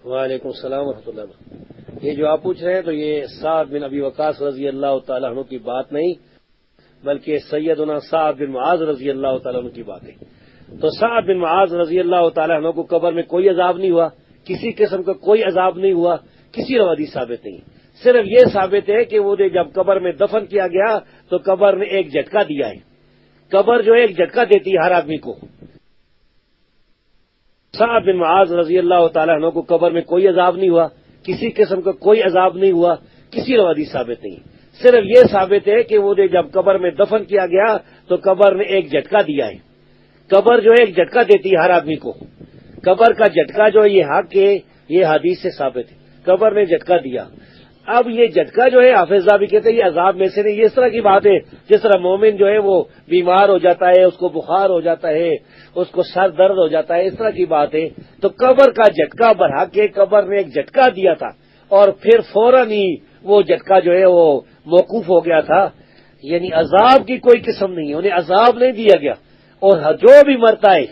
وعلیکم السلام ورحمۃ اللہ وبرکاتہ۔ یہ جو آپ پوچھ رہے ہیں تو یہ سعد بن ابی وقاص رضی اللہ تعالیٰ عنہ کی بات نہیں، بلکہ سیدنا سعد بن معاذ رضی اللہ تعالیٰ عنہ کی بات ہے۔ تو سعد بن معاذ رضی اللہ تعالیٰ عنہ کو قبر میں کوئی عذاب نہیں ہوا، کسی قسم کا کوئی عذاب نہیں ہوا، کسی روادی ثابت نہیں، صرف یہ ثابت ہے کہ وہ جب قبر میں دفن کیا گیا تو قبر نے ایک جھٹکا دیا ہے۔ قبر جو ہے ایک جھٹکا دیتی ہے ہر آدمی کو۔ سعد بن معاذ رضی اللہ تعالیٰ عنہ کو قبر میں کوئی عذاب نہیں ہوا، کسی قسم کا کوئی عذاب نہیں ہوا، کسی روادی ثابت نہیں، صرف یہ ثابت ہے کہ وہ جب قبر میں دفن کیا گیا تو قبر نے ایک جھٹکا دیا ہے۔ قبر جو ہے ایک جھٹکا دیتی ہے ہر آدمی کو۔ قبر کا جھٹکا جو ہے یہ حق ہے، یہ حدیث سے ثابت ہے، قبر نے جھٹکا دیا۔ اب یہ جھٹکا جو ہے حافظ صاحب کہتے ہیں یہ عذاب میں سے نہیں، یہ اس طرح کی بات ہے جس طرح مومن جو ہے وہ بیمار ہو جاتا ہے، اس کو بخار ہو جاتا ہے، اس کو سر درد ہو جاتا ہے، اس طرح کی بات ہے۔ تو قبر کا جھٹکا برحق ہے، قبر نے ایک جھٹکا دیا تھا اور پھر فوراً ہی وہ جھٹکا جو ہے وہ موقوف ہو گیا تھا، یعنی عذاب کی کوئی قسم نہیں ہے، انہیں عذاب نہیں دیا گیا۔ اور جو بھی مرتا ہے،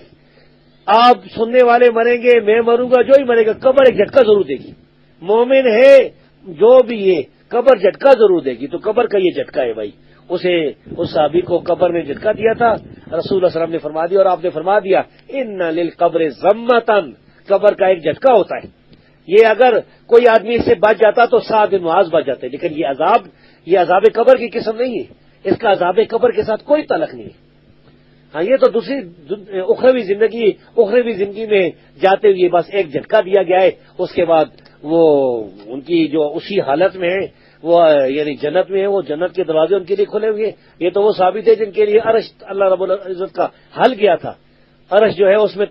آپ سننے والے مریں گے، میں مروں گا، جو ہی مرے گا، قبر ایک جھٹکا ضرور دے گی۔ مومن ہے جو بھی ہے، قبر جھٹکا ضرور دے گی۔ تو قبر کا یہ جھٹکا ہے بھائی، اسے اس صحابی کو قبر نے جھٹکا دیا تھا، رسول اللہ صلی اللہ علیہ وسلم نے فرما دیا، اور آپ نے فرما دیا ان للقبر ضمۃ، قبر کا ایک جھٹکا ہوتا ہے۔ یہ اگر کوئی آدمی اس سے بچ جاتا تو سعد بن معاذ بچ جاتے، لیکن یہ عذاب قبر کی قسم نہیں ہے، اس کا عذاب قبر کے ساتھ کوئی تعلق نہیں ہے۔ ہاں، یہ تو دوسری اخروی زندگی میں جاتے ہوئے بس ایک جھٹکا دیا گیا ہے، اس کے بعد وہ ان کی جو اسی حالت میں ہے، وہ یعنی جنت میں ہے، وہ جنت کے دروازے ان کے لیے کھلے ہوئے ہیں۔ یہ تو وہ ثابت ہے جن کے لیے عرش اللہ رب العزت کا حل گیا تھا، عرش جو ہے اس میں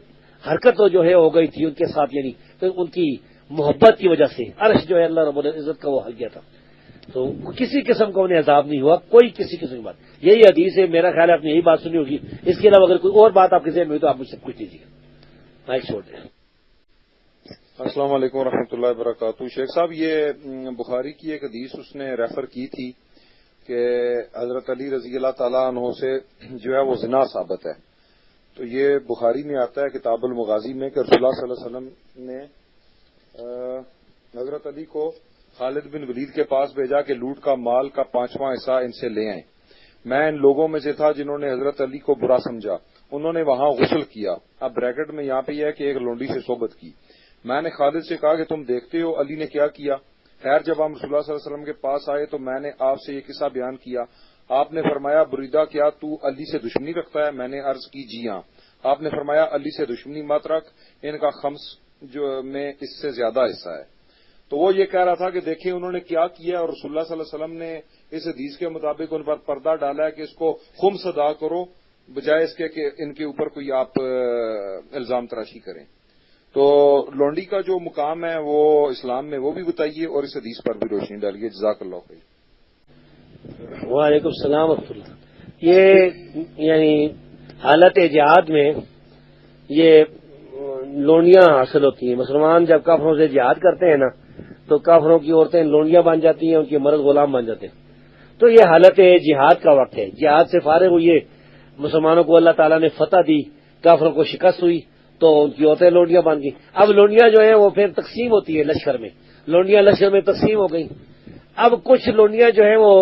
حرکت تو جو ہے ہو گئی تھی ان کے ساتھ، یعنی ان کی محبت کی وجہ سے عرش جو ہے اللہ رب العزت کا وہ ہل گیا تھا، تو کسی قسم کا انہیں عذاب نہیں ہوا، کوئی کسی قسم کی بات، یہی حدیث ہے، میرا خیال ہے آپ نے یہی بات سنی ہوگی، اس کے علاوہ اگر کوئی اور بات آپ کے ذہن میں تو آپ مجھ سے پوچھ لیجیے. مائک چھوڑ دیں. السلام علیکم ورحمۃ اللہ وبرکاتہ. شیخ صاحب، یہ بخاری کی ایک حدیث اس نے ریفر کی تھی کہ حضرت علی رضی اللہ تعالیٰ عنہ سے جو ہے وہ زنا ثابت ہے، تو یہ بخاری میں آتا ہے کتاب المغازی میں کہ رسول اللہ صلی اللہ علیہ وسلم نے حضرت علی کو خالد بن ولید کے پاس بھیجا کہ لوٹ کا مال کا 5واں حصہ ان سے لے آئیں. میں ان لوگوں میں سے تھا جنہوں نے حضرت علی کو برا سمجھا، انہوں نے وہاں غسل کیا. اب بریکٹ میں یہاں پہ یہ ہے کہ ایک لونڈی سے صحبت کی. میں نے خالد سے کہا کہ تم دیکھتے ہو علی نے کیا کیا. خیر جب ہم رسول اللہ صلی اللہ علیہ وسلم کے پاس آئے تو میں نے آپ سے یہ قصہ بیان کیا. آپ نے فرمایا بریدہ کیا تو علی سے دشمنی رکھتا ہے؟ میں نے عرض کی جی ہاں. آپ نے فرمایا علی سے دشمنی مت رکھ، ان کا خمس جو میں اس سے زیادہ حصہ ہے. تو وہ یہ کہہ رہا تھا کہ دیکھیں انہوں نے کیا کیا، اور رسول اللہ صلی اللہ علیہ وسلم نے اس حدیث کے مطابق ان پر پردہ ڈالا ہے کہ اس کو خمس ادا کرو بجائے اس کے کہ ان کے اوپر کوئی آپ الزام تراشی کریں. تو لونڈی کا جو مقام ہے وہ اسلام میں وہ بھی بتائیے اور اس حدیث پر بھی روشنی ڈالیے. جزاک اللہ خیر. وعلیکم السلام ورحمۃ اللہ. یہ یعنی حالت جہاد میں یہ لونڈیاں حاصل ہوتی ہیں. مسلمان جب کافروں سے جہاد کرتے ہیں نا تو کافروں کی عورتیں لونڈیاں بن جاتی ہیں، ان کے مرد غلام بن جاتے ہیں. تو یہ حالت جہاد کا وقت ہے. جہاد سے فارغ ہوئے، مسلمانوں کو اللہ تعالیٰ نے فتح دی، کافروں کو شکست ہوئی تو ان کی عورتیں لونڈیاں بن گئی. اب لونڈیاں جو ہیں وہ پھر تقسیم ہوتی ہے لشکر میں، لونڈیاں لشکر میں تقسیم ہو گئی. اب کچھ لونڈیاں جو ہیں وہ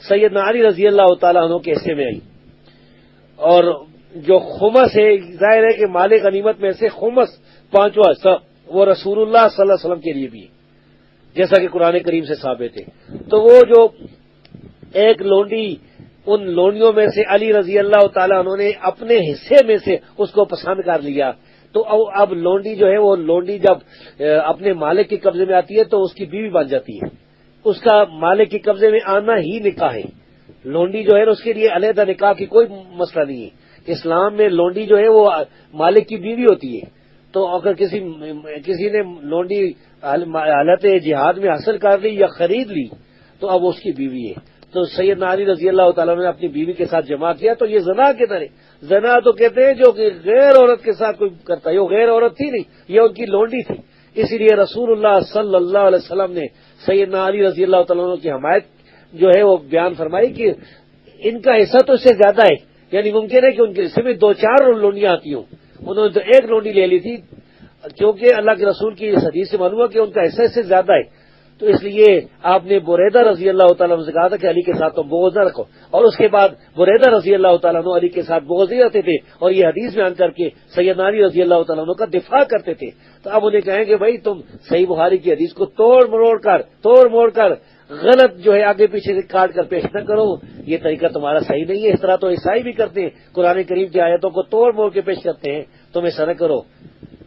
سیدنا علی رضی اللہ تعالیٰ عنہ کے حصے میں آئی، اور جو خمس ہے ظاہر ہے کہ مال غنیمت میں سے خمس 5واں حصہ وہ رسول اللہ صلی اللہ علیہ وسلم کے لیے بھی ہے، جیسا کہ قرآن کریم سے ثابت ہے. تو وہ جو ایک لونڈی ان لونڈیوں میں سے علی رضی اللہ تعالیٰ عنہ نے اپنے حصے میں سے اس کو پسند کر لیا، تو اب لونڈی جو ہے وہ لونڈی جب اپنے مالک کے قبضے میں آتی ہے تو اس کی بیوی بن جاتی ہے. اس کا مالک کے قبضے میں آنا ہی نکاح ہے. لونڈی جو ہے اس کے لیے علیحدہ نکاح کی کوئی مسئلہ نہیں ہے. اسلام میں لونڈی جو ہے وہ مالک کی بیوی ہوتی ہے. تو اگر کسی نے لونڈی حالت جہاد میں حاصل کر لی یا خرید لی تو اب اس کی بیوی ہے. تو سیدنا علی رضی اللہ تعالیٰ نے اپنی بیوی کے ساتھ جمع کیا تو یہ زنا کے طرح. زنا تو کہتے ہیں جو کہ غیر عورت کے ساتھ کوئی کرتا ہے، وہ غیر عورت تھی نہیں، یہ ان کی لونڈی تھی. اسی لیے رسول اللہ صلی اللہ علیہ وسلم نے سیدنا علی رضی اللہ تعالیٰ عنہ کی حمایت جو ہے وہ بیان فرمائی کہ ان کا حصہ تو اس سے زیادہ ہے. یعنی ممکن ہے کہ ان کے حصے میں 2-4 لونڈیاں آتی ہوں، انہوں نے تو ایک لونڈی لے لی تھی، کیونکہ اللہ کے رسول کی اس حدیث سے معلوم ہے کہ ان کا حصہ اس سے زیادہ ہے. تو اس لیے آپ نے بریدہ رضی اللہ تعالیٰ عنہ سے کہا تھا کہ علی کے ساتھ تم بغض نہ رکھو، اور اس کے بعد بریدہ رضی اللہ تعالیٰ عنہ علی کے ساتھ بغض نہیں رکھتے تھے اور یہ حدیث بیان کر کے سیدنا علی رضی اللہ تعالیٰ عنہ کا دفاع کرتے تھے. تو اب انہیں کہیں کہ بھائی تم صحیح بخاری کی حدیث کو توڑ موڑ کر غلط جو ہے آگے پیچھے سے کاٹ کر پیش نہ کرو، یہ طریقہ تمہارا صحیح نہیں ہے. اس طرح تو عیسائی بھی کرتے ہیں، قرآن کریم کی آیتوں کو توڑ موڑ کے پیش کرتے ہیں. تم ایسا نہ کرو،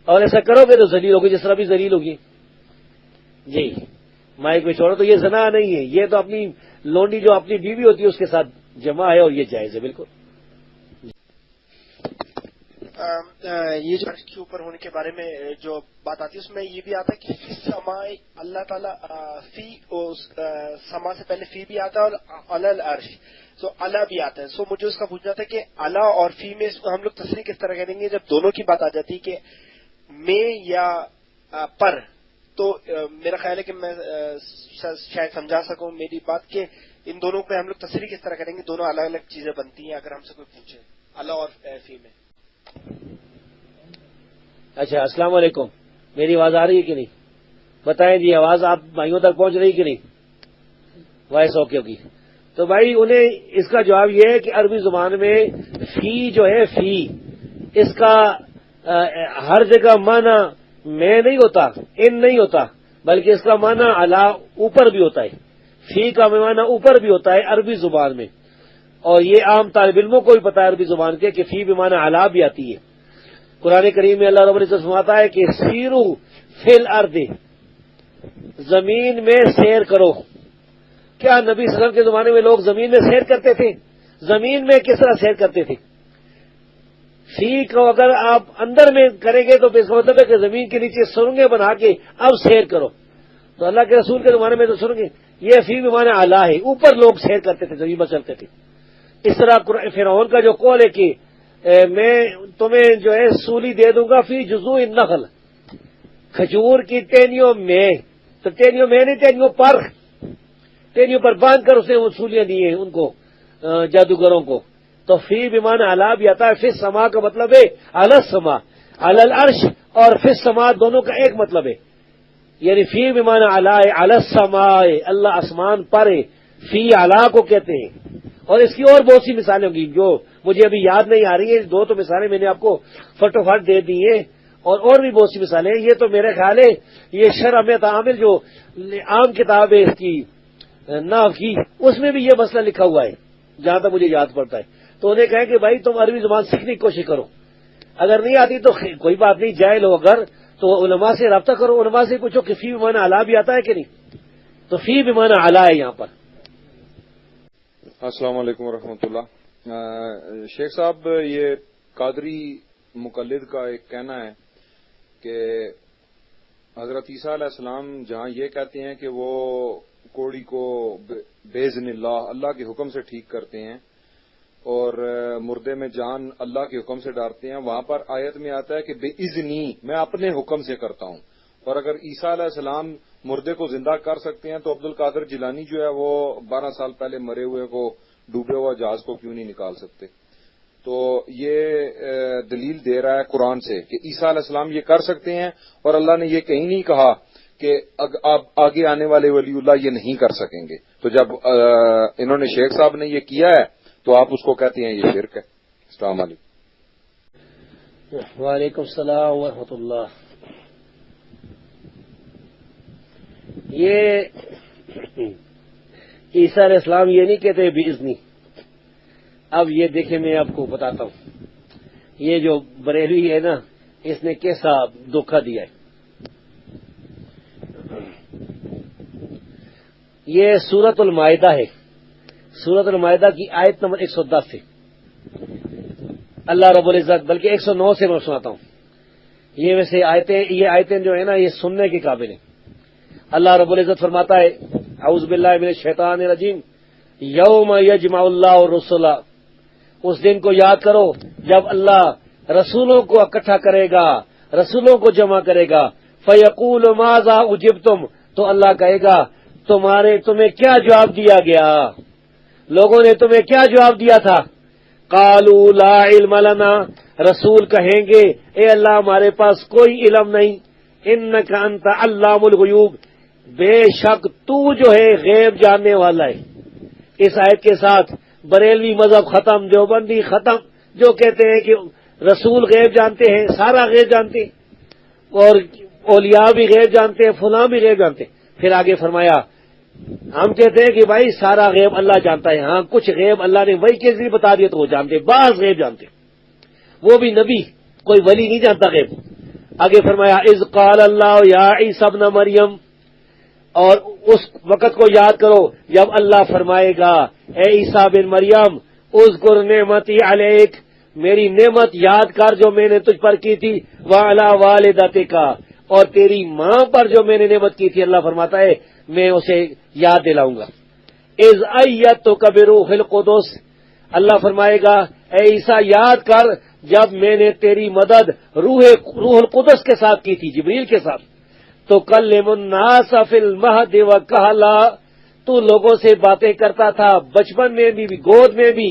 اور ایسا کرو گے تو ذلیل ہوگی جس طرح بھی ذلیل ہوگی. جی مائک میں چھوڑو. تو یہ زنا نہیں ہے، یہ تو اپنی لونڈی جو اپنی بیوی ہوتی ہے اس کے ساتھ جمع ہے اور یہ جائز ہے بالکل. یہ جو عرش کے اوپر ہونے کے بارے میں جو بات آتی ہے اس میں یہ بھی آتا ہے کہ سما اللہ تعالیٰ فی سما سے پہلے فی بھی آتا ہے اور علی عرش تو اللہ بھی آتا ہے. سو مجھے اس کا پوچھنا تھا کہ اللہ اور فی میں ہم لوگ تصریح کس طرح کریں گے جب دونوں کی بات آ جاتی ہے کہ میں یا پر. تو میرا خیال ہے کہ میں شاید سمجھا سکوں میری بات کہ ان دونوں پہ ہم لوگ تصریح کس طرح کریں گے. دونوں الگ الگ چیزیں بنتی ہیں اگر ہم سے کوئی پوچھے اللہ اور فی میں. اچھا السلام علیکم، میری آواز آ رہی ہے کہ نہیں؟ بتائیں جی، آواز آپ بھائیوں تک پہنچ رہی کہ نہیں؟ وائس اوکے ہوگی. تو بھائی انہیں اس کا جواب یہ ہے کہ عربی زبان میں فی جو ہے فی اس کا ہر جگہ معنی میں نہیں ہوتا، ان نہیں ہوتا، بلکہ اس کا معنی علا اوپر بھی ہوتا ہے. فی کا معنی اوپر بھی ہوتا ہے عربی زبان میں، اور یہ عام طالب علموں کو بھی پتا ہے عربی زبان کے کہ فی بمعنی علا بھی آتی ہے. قرآن کریم میں اللہ رب العزت فرماتا ہے کہ سیرو فی الارض، زمین میں سیر کرو. کیا نبی صلی اللہ علیہ وسلم کے زمانے میں لوگ زمین میں سیر کرتے تھے؟ زمین میں کس طرح سیر کرتے تھے؟ فی کو اگر آپ اندر میں کریں گے تو اس کا مطلب ہے کہ زمین کے نیچے سرنگیں بنا کے اب سیر کرو. تو اللہ کے رسول کے زمانے میں تو سرنگیں، یہ فی بمعنی اعلیٰ ہے، اوپر لوگ سیر کرتے تھے، زمین پر چلتے تھے. اس طرح فرعون کا جو قول ہے کہ میں تمہیں جو ہے سولی دے دوں گا فی جذوع النخل، کھجور کی ٹہنیوں میں، تو ٹہنیوں میں نہیں، ٹہنیوں پر باندھ کر اس نے وہ سولیاں دی ہیں ان کو جادوگروں کو. تو فی بمعنی اعلیٰ بھی آتا ہے. فی السماء کا مطلب ہے علی السماء، علی العرش، اور فی السماء دونوں کا ایک مطلب ہے. یعنی فی بمعنی اعلیٰ ہے، علی السماء اللہ آسمان پر ہے، فی اعلیٰ کو کہتے ہیں. اور اس کی اور بہت سی مثالیں ہوں گی جو مجھے ابھی یاد نہیں آ رہی ہیں. دو تو مثالیں میں نے آپ کو فٹوفٹ دے دی ہیں، اور بھی بہت سی مثالیں ہیں. یہ تو میرے خیال ہے یہ شرح میں تعامل جو عام کتاب ہے اس کی نحو کی، اس میں بھی یہ مسئلہ لکھا ہوا ہے جہاں تک مجھے یاد پڑتا ہے. تو انہیں کہیں کہ بھائی تم عربی زبان سیکھنے کی کوشش کرو، اگر نہیں آتی تو کوئی بات نہیں، جاہل ہو اگر تو علماء سے رابطہ کرو، علماء سے پوچھو کہ فی بمعنی اعلیٰ بھی آتا ہے کہ نہیں. تو فی بمعنی اعلیٰ ہے یہاں پر. السلام علیکم ورحمۃ اللہ. شیخ صاحب، یہ قادری مقلد کا ایک کہنا ہے کہ حضرت عیسیٰ علیہ السلام جہاں یہ کہتے ہیں کہ وہ کوڑی کو باذن اللہ کے حکم سے ٹھیک کرتے ہیں اور مردے میں جان اللہ کے حکم سے ڈالتے ہیں، وہاں پر آیت میں آتا ہے کہ بے اذنی، میں اپنے حکم سے کرتا ہوں. اور اگر عیسیٰ علیہ السلام مردے کو زندہ کر سکتے ہیں تو عبد القادر جیلانی جو ہے وہ 12 سال پہلے مرے ہوئے کو، ڈوبے ہوا جہاز کو کیوں نہیں نکال سکتے؟ تو یہ دلیل دے رہا ہے قرآن سے کہ عیسیٰ علیہ السلام یہ کر سکتے ہیں، اور اللہ نے یہ کہیں نہیں کہا کہ آگے آنے والے ولی اللہ یہ نہیں کر سکیں گے. تو جب انہوں نے شیخ صاحب نے یہ کیا ہے تو آپ اس کو کہتے ہیں یہ شرک ہے. السلام علیکم. وعلیکم السلام ورحمۃ اللہ. یہ عیسیٰ علیہ السلام یہ نہیں کہتے بِإِذْنِ. اب یہ دیکھیں میں آپ کو بتاتا ہوں، یہ جو بریلوی ہے نا اس نے کیسا دھوکہ دیا ہے. یہ سورۃ المائدہ ہے، سورۃ المائدہ کی آیت نمبر 110 سے اللہ رب العزت، بلکہ 109 سے میں سناتا ہوں. یہ ویسے یہ آیتیں جو ہے نا یہ سننے کے قابل ہیں. اللہ رب العزت فرماتا ہے اعوذ باللہ من الشیطان الرجیم یوم یجمع اللہ الرسل، اس دن کو یاد کرو جب اللہ رسولوں کو اکٹھا کرے گا، رسولوں کو جمع کرے گا. فیقول ماذا اجبتم، تو اللہ کہے گا تمہیں کیا جواب دیا گیا، لوگوں نے تمہیں کیا جواب دیا تھا. قالوا لا علم لنا، رسول کہیں گے اے اللہ ہمارے پاس کوئی علم نہیں. انک انت علام الغیوب، بے شک تو جو ہے غیب جاننے والا ہے. اس آیت کے ساتھ بریلوی مذہب ختم، دیوبندی ختم، جو کہتے ہیں کہ رسول غیب جانتے ہیں، سارا غیب جانتے ہیں، اور اولیاء بھی غیب جانتے ہیں، فلاں بھی غیب جانتے ہیں. پھر آگے فرمایا ہم کہتے ہیں کہ بھائی سارا غیب اللہ جانتا ہے، ہاں کچھ غیب اللہ نے وہی کے ذریعے بتا دیا تو وہ جانتے، بعض غیب جانتے، وہ بھی نبی، کوئی ولی نہیں جانتا غیب. آگے فرمایا اذ قال اللہ یا عیسی ابن مریم، اور اس وقت کو یاد کرو جب اللہ فرمائے گا اے عیسیٰ بن مریم اذکر نعمتی علیک، میری نعمت یاد کر جو میں نے تجھ پر کی تھی، وعلی والدتک، اور تیری ماں پر جو میں نے نعمت کی تھی. اللہ فرماتا ہے میں اسے یاد دلاؤں گا. اذ ایدتک بروح القدس، اللہ فرمائے گا اے عیسیٰ یاد کر جب میں نے تیری مدد روح القدس کے ساتھ کی تھی، جبریل کے ساتھ. تو کلم الناس فی المہد وکہلا، تو لوگوں سے باتیں کرتا تھا بچپن میں بھی گود میں بھی،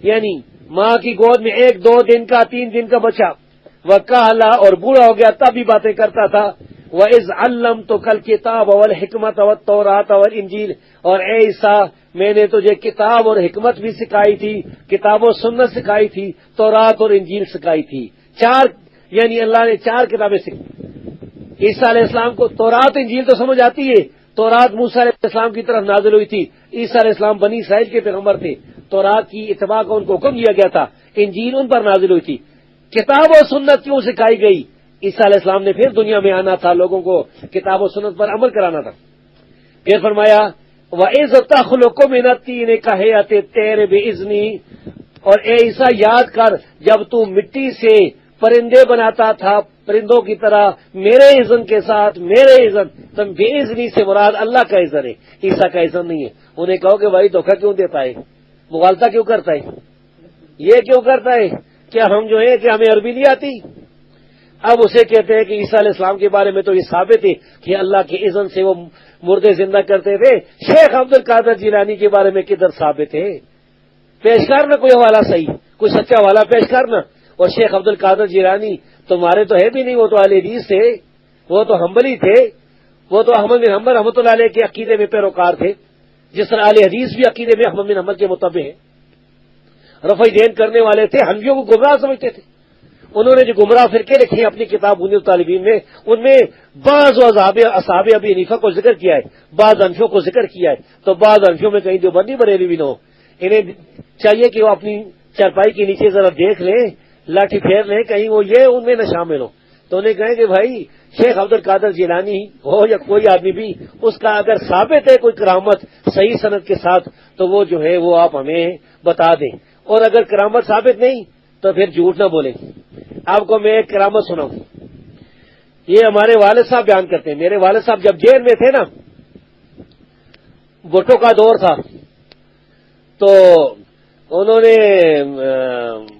یعنی ماں کی گود میں 1-2 دن کا 3 دن کا بچہ، وکہلا اور بوڑھا ہو گیا تب بھی باتیں کرتا تھا. وَإِذْ عَلَّمْتُكَ الْكِتَابَ وَالْحِكْمَةَ وَالتَّوْرَاةَ وَالْإِنْجِيلَ، اور اے عیسیٰ میں نے تجھے کتاب اور حکمت بھی سکھائی تھی، کتاب و سنت سکھائی تھی، تورات اور انجیل سکھائی تھی. 4 یعنی اللہ نے 4 کتابیں سکھائی. عیسیٰ علیہ السلام کو تورات انجیل تو سمجھ آتی ہے، تورات موسیٰ علیہ السلام کی طرف نازل ہوئی تھی. عیسیٰ علیہ السلام بنی اسرائیل کے پیغمبر تھے، تورات کی اتباع کا ان کو حکم دیا گیا تھا، انجیل ان پر نازل ہوئی تھی. کتاب و سنت کیوں سکھائی گئی؟ عیسیٰ علیہ السلام نے پھر دنیا میں آنا تھا، لوگوں کو کتاب و سنت پر عمل کرانا تھا. پھر فرمایا وَإِذْ تَخْلُقُ مِنَ الطِّينِ كَهَيْئَةِ الطَّيْرِ بِإِذْنِي، اور اے عیسیٰ یاد کر جب تو مٹی سے پرندے بناتا تھا پرندوں کی طرح میرے اذن کے ساتھ میرے اذن، تم بے اذنی سے مراد اللہ کا اذن ہے، عیسیٰ کا اذن نہیں ہے۔ انہیں کہو کہ بھائی دھوکہ کیوں دیتا ہے، مغالطہ کیوں کرتا ہے، یہ کیوں کرتا ہے، کیا ہم جو ہے کہ ہمیں عربی نہیں آتی؟ اب اسے کہتے ہیں کہ عیسیٰ علیہ السلام کے بارے میں تو یہ ثابت ہے کہ اللہ کے اذن سے وہ مردے زندہ کرتے تھے، شیخ عبد القادر جیلانی کے بارے میں کدھر ثابت ہے؟ پیش کرنا کوئی حوالہ صحیح، کوئی سچا حوالہ پیش کرنا۔ اور شیخ عبد القادر جیلانی تمہارے تو ہے بھی نہیں، وہ تو اہل حدیث تھے، وہ تو حنبلی تھے، وہ تو احمد بن حنبل رحمۃ اللہ علیہ کے عقیدے میں پیروکار تھے، جس طرح اہل حدیث بھی عقیدے میں احمد بن حنبل کے متبع ہیں، رفع دین کرنے والے تھے، حنفیوں کو گمراہ سمجھتے تھے۔ انہوں نے جو گمراہ فرقے لکھے ہیں اپنی کتاب بنیاد الطالبین میں، ان میں بعض اصحاب ابی حنیفہ کو ذکر کیا ہے، بعض حنفیوں کو ذکر کیا ہے، تو بعض حنفیوں میں کہیں دیوبندی بریلوی بھی نہ ہو۔ انہیں چاہیے کہ وہ اپنی چارپائی کے نیچے ذرا دیکھ لیں، لاٹھی پھیر لیں، کہیں وہ یہ ان میں نہ شامل ہو۔ تو انہیں کہیں کہ بھائی شیخ عبد القادر جیلانی ہو یا کوئی آدمی بھی، اس کا اگر ثابت ہے کوئی کرامت صحیح سند کے ساتھ تو وہ جو ہے وہ آپ ہمیں بتا دیں، اور اگر کرامت ثابت نہیں تو پھر جھوٹ نہ بولیں۔ آپ کو میں ایک کرامت سناؤں، یہ ہمارے والد صاحب بیان کرتے ہیں۔ میرے والد صاحب جب جیل میں تھے نا، بھٹو کا دور تھا، تو انہوں نے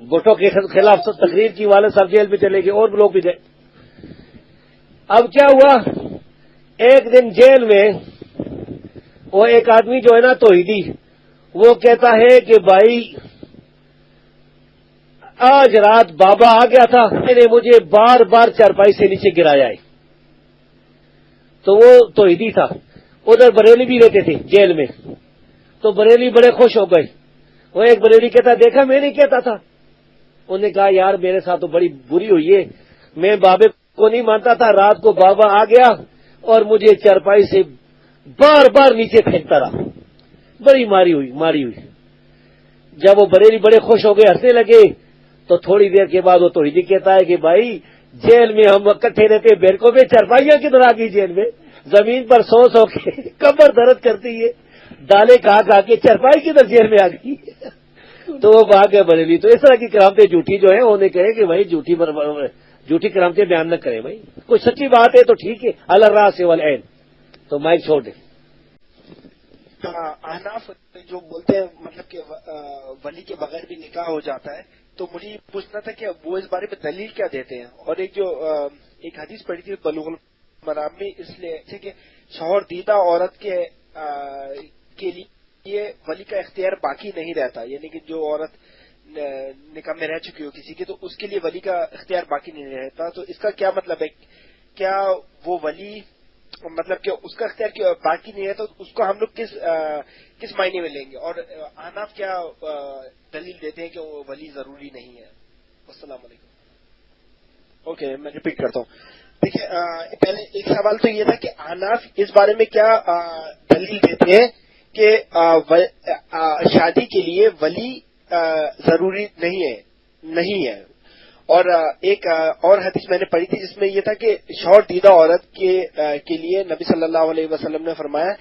بھٹو کے خلاف تقریر کی، والد صاحب جیل میں چلے گئے اور لوگ بھی گئے۔ اب کیا ہوا، ایک دن جیل میں وہ ایک آدمی جو ہے نا توحیدی، وہ کہتا ہے کہ بھائی آج رات بابا آ گیا تھا، میں نے مجھے بار بار چارپائی سے نیچے گرایا ہے۔ تو وہ توحیدی تھا، ادھر بریلی بھی رہتے تھے جیل میں، تو بریلی بڑے خوش ہو گئے۔ وہ ایک بریلی کہتا دیکھا میں نہیں کہتا تھا۔ انہوں نے کہا یار میرے ساتھ تو بڑی بری ہوئی ہے، میں بابے کو نہیں مانتا تھا، رات کو بابا آ گیا اور مجھے چارپائی سے بار بار نیچے پھینکتا رہا، بڑی ماری ہوئی۔ جب وہ بریلی بڑے خوش ہو گئے، ہنسنے لگے، تو تھوڑی دیر کے بعد وہ توحیدی کہتا ہے کہ بھائی جیل میں ہم اکٹھے رہتے، بیرکوں میں چارپائیاں کدھر آ گئی جیل میں، زمین پر سو کے کمر درد کرتی ہے، ڈالے کھا کے چارپائی کدھر جیل میں آ گئی۔ تو وہ بھاگ گئے بریلی۔ تو اس طرح کی کرامتیں جھوٹی جو ہیں، انہیں کہے کہ بھائی جھوٹی کرامتیں بیان نہ کریں، بھائی کوئی سچی بات ہے تو ٹھیک ہے، علی الراس والعین۔ تو مائک چھوڑ دیں۔ احناف جو بولتے ہیں مطلب کہ ولی کے بغیر بھی نکاح ہو جاتا ہے، تو مجھے یہ پوچھنا تھا کہ وہ اس بارے میں دلیل کیا دیتے ہیں؟ اور ایک حدیث پڑھی تھی بلوغ المرام میں، اس لیے کہ شوہر دیدہ عورت کے لیے ولی کا اختیار باقی نہیں رہتا، یعنی کہ جو عورت نکاح میں رہ چکی ہو کسی کی، تو اس کے لیے ولی کا اختیار باقی نہیں رہتا۔ تو اس کا کیا مطلب ہے؟ کیا وہ ولی مطلب کہ اس کا اختیار باقی نہیں ہے تو اس کو ہم لوگ کس معنی میں لیں گے؟ اور احناف کیا دلیل دیتے ہیں کہ وہ ولی ضروری نہیں ہے؟ السلام علیکم۔ اوکے، میں ریپیٹ کرتا ہوں۔ دیکھیے، پہلے ایک سوال تو یہ تھا کہ احناف اس بارے میں کیا دلیل دیتے ہیں کہ شادی کے لیے ولی ضروری نہیں ہے۔ اور ایک اور حدیث میں نے پڑھی تھی جس میں یہ تھا کہ شوہر دیدہ عورت کے لیے نبی صلی اللہ علیہ وسلم نے فرمایا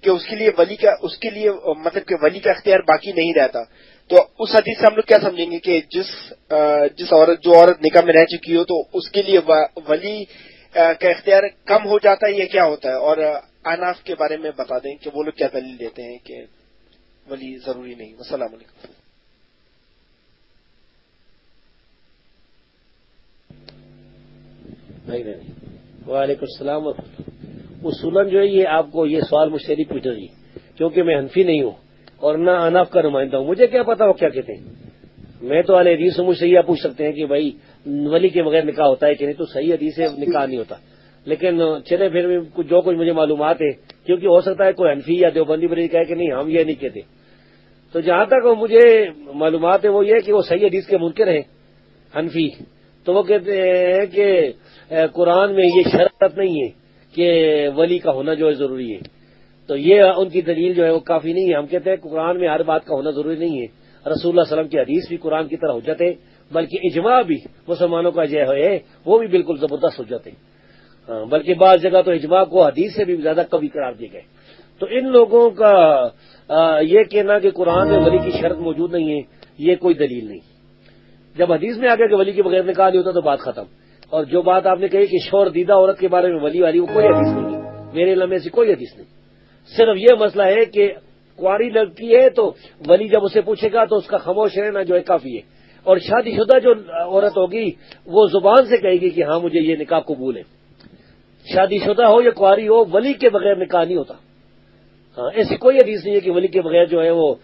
کہ اس کے لیے مطلب کہ ولی کا اختیار باقی نہیں رہتا۔ تو اس حدیث سے ہم لوگ کیا سمجھیں گے کہ جو عورت نکاح میں رہ چکی ہو تو اس کے لیے ولی کا اختیار کم ہو جاتا ہے، یہ کیا ہوتا ہے؟ اور احناف کے بارے میں بتا دیں کہ وہ لوگ کیا دلیل دیتے ہیں کہ ولی ضروری نہیں۔ السلام علیکم۔ وعلیکم السلام۔ اصولاً جو ہے یہ آپ کو یہ سوال مجھ سے نہیں پوچھ رہی، کیونکہ میں حنفی نہیں ہوں اور نہ احناف کا نمائندہ ہوں، مجھے کیا پتا وہ کیا کہتے ہیں۔ میں تو اہل حدیث سے مجھ سے یہ پوچھ سکتے ہیں کہ بھائی ولی کے بغیر نکاح ہوتا ہے کہ نہیں، تو صحیح حدیث سے نکاح نہیں ہوتا۔ لیکن چلے پھر جو کچھ مجھے معلومات ہے، کیونکہ ہو سکتا ہے کوئی حنفی یا دیوبندی بریلوی کہے کہ نہیں ہم یہ نہیں کہتے، تو جہاں تک مجھے معلومات ہے وہ یہ کہ وہ صحیح حدیث کے منکر ہیں حنفی، تو وہ کہتے ہیں کہ قرآن میں یہ شرط نہیں ہے کہ ولی کا ہونا جو ہے ضروری ہے، تو یہ ان کی دلیل جو ہے وہ کافی نہیں ہے۔ ہم کہتے ہیں قرآن میں ہر بات کا ہونا ضروری نہیں ہے، رسول اللہ صلی اللہ علیہ وسلم کی حدیث بھی قرآن کی طرح حجت ہے، بلکہ اجماع بھی مسلمانوں کا جو ہے وہ بھی بالکل زبردست حجت ہے، بلکہ بعض جگہ تو اجماع کو حدیث سے بھی زیادہ قوی قرار دیے گئے۔ تو ان لوگوں کا یہ کہنا کہ قرآن میں ولی کی شرط موجود نہیں ہے، یہ کوئی دلیل نہیں. جب حدیث میں آ گیا کہ ولی کے بغیر نکاح نہیں ہوتا تو بات ختم. اور جو بات آپ نے کہی کہ شوہر دیدہ عورت کے بارے میں ولی والی، وہ کوئی حدیث نہیں ہے میرے علم میں سے، کوئی حدیث نہیں. صرف یہ مسئلہ ہے کہ کنواری لڑکی ہے تو ولی جب اسے پوچھے گا تو اس کا خاموش رہنا جو ہے کافی ہے. اور شادی شدہ جو عورت ہوگی وہ زبان سے کہے گی کہ ہاں مجھے یہ نکاح قبول ہے. شادی شدہ ہو یا کنواری ہو، ولی کے بغیر نکاح نہیں ہوتا. ہاں ایسی کوئی حدیث نہیں ہے کہ ولی کے بغیر جو ہے وہ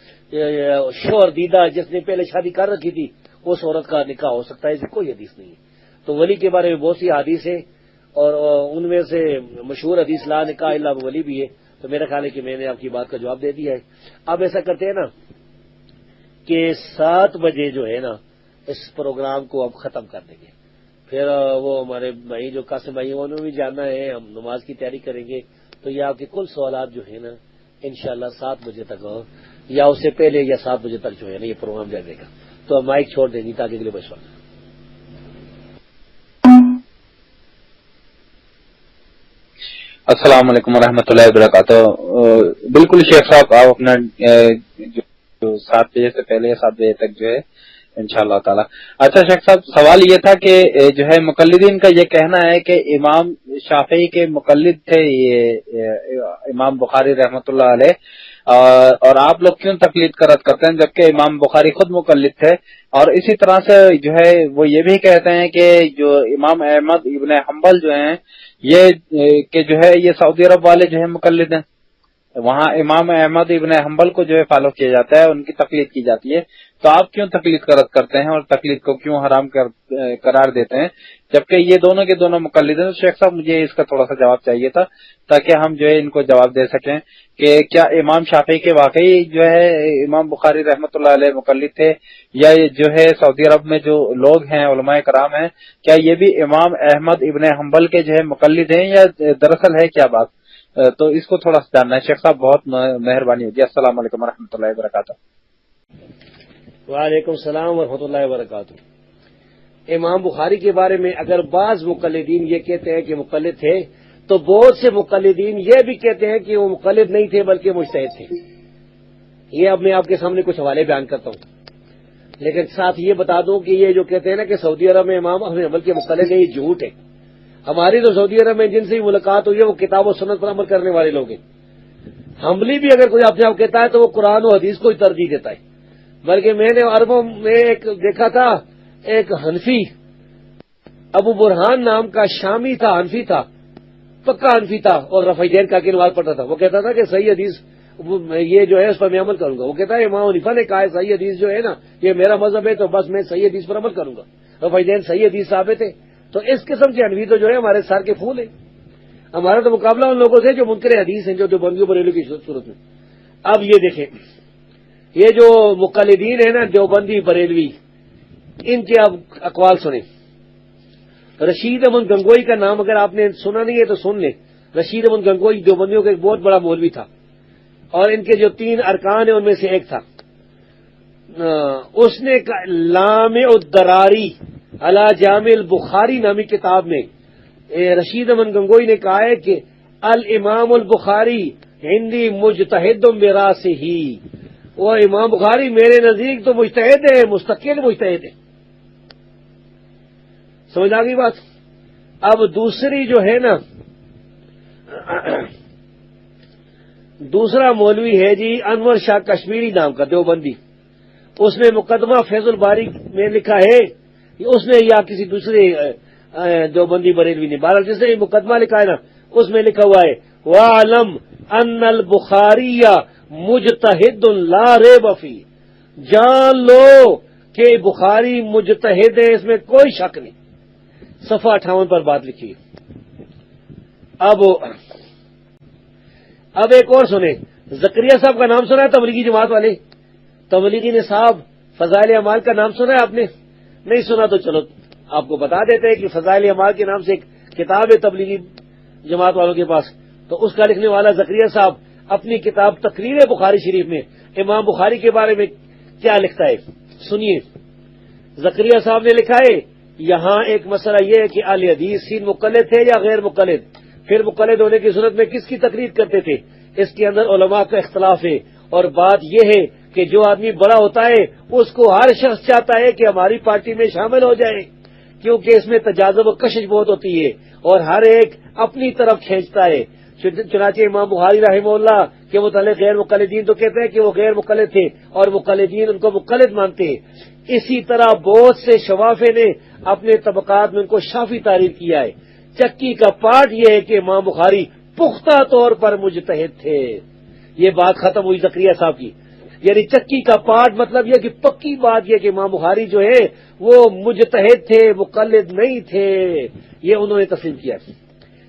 شوہر دیدہ جس نے پہلے شادی کر رکھی تھی اس عورت کا نکاح ہو سکتا ہے، ایسی کوئی حدیث نہیں ہے. تو ولی کے بارے میں بہت سی حدیث ہے اور ان میں سے مشہور حدیث لا نکاح الا ولی بھی ہے. تو میرا خیال ہے کہ میں نے آپ کی بات کا جواب دے دیا ہے. اب ایسا کرتے ہیں نا کہ 7 بجے جو ہے نا اس پروگرام کو اب ختم کر دیں گے. پھر وہ ہمارے بھائی جو قاسم بھائی انہوں نے بھی جانا ہے، ہم نماز کی تیاری کریں گے. تو یہ آپ کے کل سوالات جو ہیں نا انشاءاللہ 7 بجے تک یا اس سے پہلے یا 7 بجے تک جو ہے نا یہ پروگرام جائے گا. تو مائک چھوڑ دیں گی تاکہ اگلے بھائی سوال. السلام علیکم ورحمۃ اللہ وبرکاتہ. بالکل شیخ صاحب، آپ اپنا جو 7 بجے سے پہلے 7 بجے تک جو ہے انشاءاللہ تعالی. اچھا شیخ صاحب، سوال یہ تھا کہ جو ہے مقلدین کا یہ کہنا ہے کہ امام شافعی کے مقلد تھے یہ امام بخاری رحمۃ اللہ علیہ، اور آپ لوگ کیوں تقلید کرتے ہیں جبکہ امام بخاری خود مقلد تھے. اور اسی طرح سے جو ہے وہ یہ بھی کہتے ہیں کہ جو امام احمد ابن حنبل جو ہیں یہ کہ جو ہے یہ سعودی عرب والے جو ہے مقلد ہیں، وہاں امام احمد ابن حنبل کو جو ہے فالو کیا جاتا ہے، ان کی تقلید کی جاتی ہے. تو آپ کیوں تقلید کرتے ہیں اور تقلید کو کیوں حرام قرار دیتے ہیں جبکہ یہ دونوں کے دونوں مقلد ہیں؟ شیخ صاحب مجھے اس کا تھوڑا سا جواب چاہیے تھا تاکہ ہم جو ہے ان کو جواب دے سکیں کہ کیا امام شافعی کے واقعی جو ہے امام بخاری رحمۃ اللہ علیہ مقلد تھے، یا جو ہے سعودی عرب میں جو لوگ ہیں علماء کرام ہیں کیا یہ بھی امام احمد ابن حنبل کے جو ہے مقلد ہیں، یا دراصل ہے کیا بات؟ تو اس کو تھوڑا سا جاننا ہے شیخ صاحب، بہت مہربانی ہوگی. السلام علیکم ورحمۃ اللہ وبرکاتہ. وعلیکم السلام ورحمۃ اللہ وبرکاتہ. امام بخاری کے بارے میں اگر بعض مقلدین یہ کہتے ہیں کہ مقلد تھے تو بہت سے مقلدین یہ بھی کہتے ہیں کہ وہ مقلد نہیں تھے بلکہ مجتہد تھے. یہ اب میں آپ کے سامنے کچھ حوالے بیان کرتا ہوں، لیکن ساتھ یہ بتا دوں کہ یہ جو کہتے ہیں نا کہ سعودی عرب میں امام احمد حنبل کے مقلد ہیں، یہ جھوٹ ہے. ہماری تو سعودی عرب میں جن سے ملاقات ہوئی ہے وہ کتاب و سنت پر عمل کرنے والے لوگ ہیں. حنبلی بھی اگر کوئی اپنے آپ کہتا ہے تو وہ قرآن و حدیث کو ہی ترجیح دیتا ہے. بلکہ میں نے عربوں میں ایک دیکھا تھا، ایک حنفی ابو برہان نام کا شامی تھا، حنفی تھا، پکا حنفی تھا، اور رفعین کا نماز پڑھتا تھا. وہ کہتا تھا کہ صحیح حدیث یہ جو ہے اس پر میں عمل کروں گا. وہ کہتا ہے امام حنیفہ نے کہا ہے صحیح حدیث جو ہے نا یہ میرا مذہب ہے تو بس میں صحیح حدیث پر عمل کروں گا. رفعین صحیح حدیث ثابت ہے. تو اس قسم کے حنفی تو جو ہے ہمارے سر کے پھول ہیں. ہمارا تو مقابلہ ان لوگوں سے جو منکر حدیث ہیں، جو دیوبندیوں بریلوی کی صورت میں. اب یہ دیکھیں، یہ جو مقلدین ہیں نا دیوبندی بریلوی، ان کے اب اقوال سنیں. رشید احمد گنگوئی کا نام اگر آپ نے سنا نہیں ہے تو سن لیں. رشید احمد گنگوئی دیوبندیوں کا ایک بہت بڑا مولوی تھا، اور ان کے جو 3 ارکان ہیں ان میں سے ایک تھا. اس نے لامع الدراری علی جامع البخاری نامی کتاب میں رشید احمد گنگوئی نے کہا ہے کہ الامام البخاری عندی مجتہد براسہ، وہ امام بخاری میرے نزدیک تو مجتہد ہے، مستقل مجتہد ہے. سمجھ آ گئی بات؟ اب دوسری جو ہے نا، دوسرا مولوی ہے جی انور شاہ کشمیری نام کا دیوبندی. اس نے مقدمہ فیض الباری میں لکھا ہے، اس نے یا کسی دوسرے دیوبندی بریلوی نے، بہرحال جس نے مقدمہ لکھا ہے نا اس میں لکھا ہوا ہے وَعَلَمْ أَنَّ الْبُخَارِيَّ مجتہد لا ریب فی، جان لو کہ بخاری مجتہد ہے، اس میں کوئی شک نہیں. صفحہ 58 پر بات لکھی ہے. اب ایک اور سنیں، زکریا صاحب کا نام سنا ہے تبلیغی جماعت والے؟ تبلیغی نصاب فضائل اعمال کا نام سنا ہے آپ نے؟ نہیں سنا تو چلو آپ کو بتا دیتے ہیں کہ فضائل اعمال کے نام سے ایک کتاب ہے تبلیغی جماعت والوں کے پاس. تو اس کا لکھنے والا زکریا صاحب اپنی کتاب تقریر بخاری شریف میں امام بخاری کے بارے میں کیا لکھتا ہے سنیے. زکریا صاحب نے لکھا ہے یہاں ایک مسئلہ یہ ہے کہ اہل حدیث مقلد تھے یا غیر مقلد، پھر مقلد ہونے کی صورت میں کس کی تقلید کرتے تھے، اس کے اندر علماء کا اختلاف ہے. اور بات یہ ہے کہ جو آدمی بڑا ہوتا ہے اس کو ہر شخص چاہتا ہے کہ ہماری پارٹی میں شامل ہو جائے، کیونکہ اس میں تجاذب و کشش بہت ہوتی ہے اور ہر ایک اپنی طرف کھینچتا ہے۔ چنانچہ امام بخاری رحمہ اللہ کے متعلق غیر مقلدین تو کہتے ہیں کہ وہ غیر مقلد تھے اور مقلدین ان کو مقلد مانتے ہیں۔ اسی طرح بہت سے شوافے نے اپنے طبقات میں ان کو شافی تعریف کیا ہے۔ چکی کا پارٹ یہ ہے کہ امام بخاری پختہ طور پر مجتہد تھے۔ یہ بات ختم ہوئی زکریا صاحب کی، یعنی چکی کا پارٹ مطلب یہ کہ پکی بات یہ کہ امام بخاری جو ہے وہ مجتہد تھے، مقلد نہیں تھے، یہ انہوں نے تسلیم کیا۔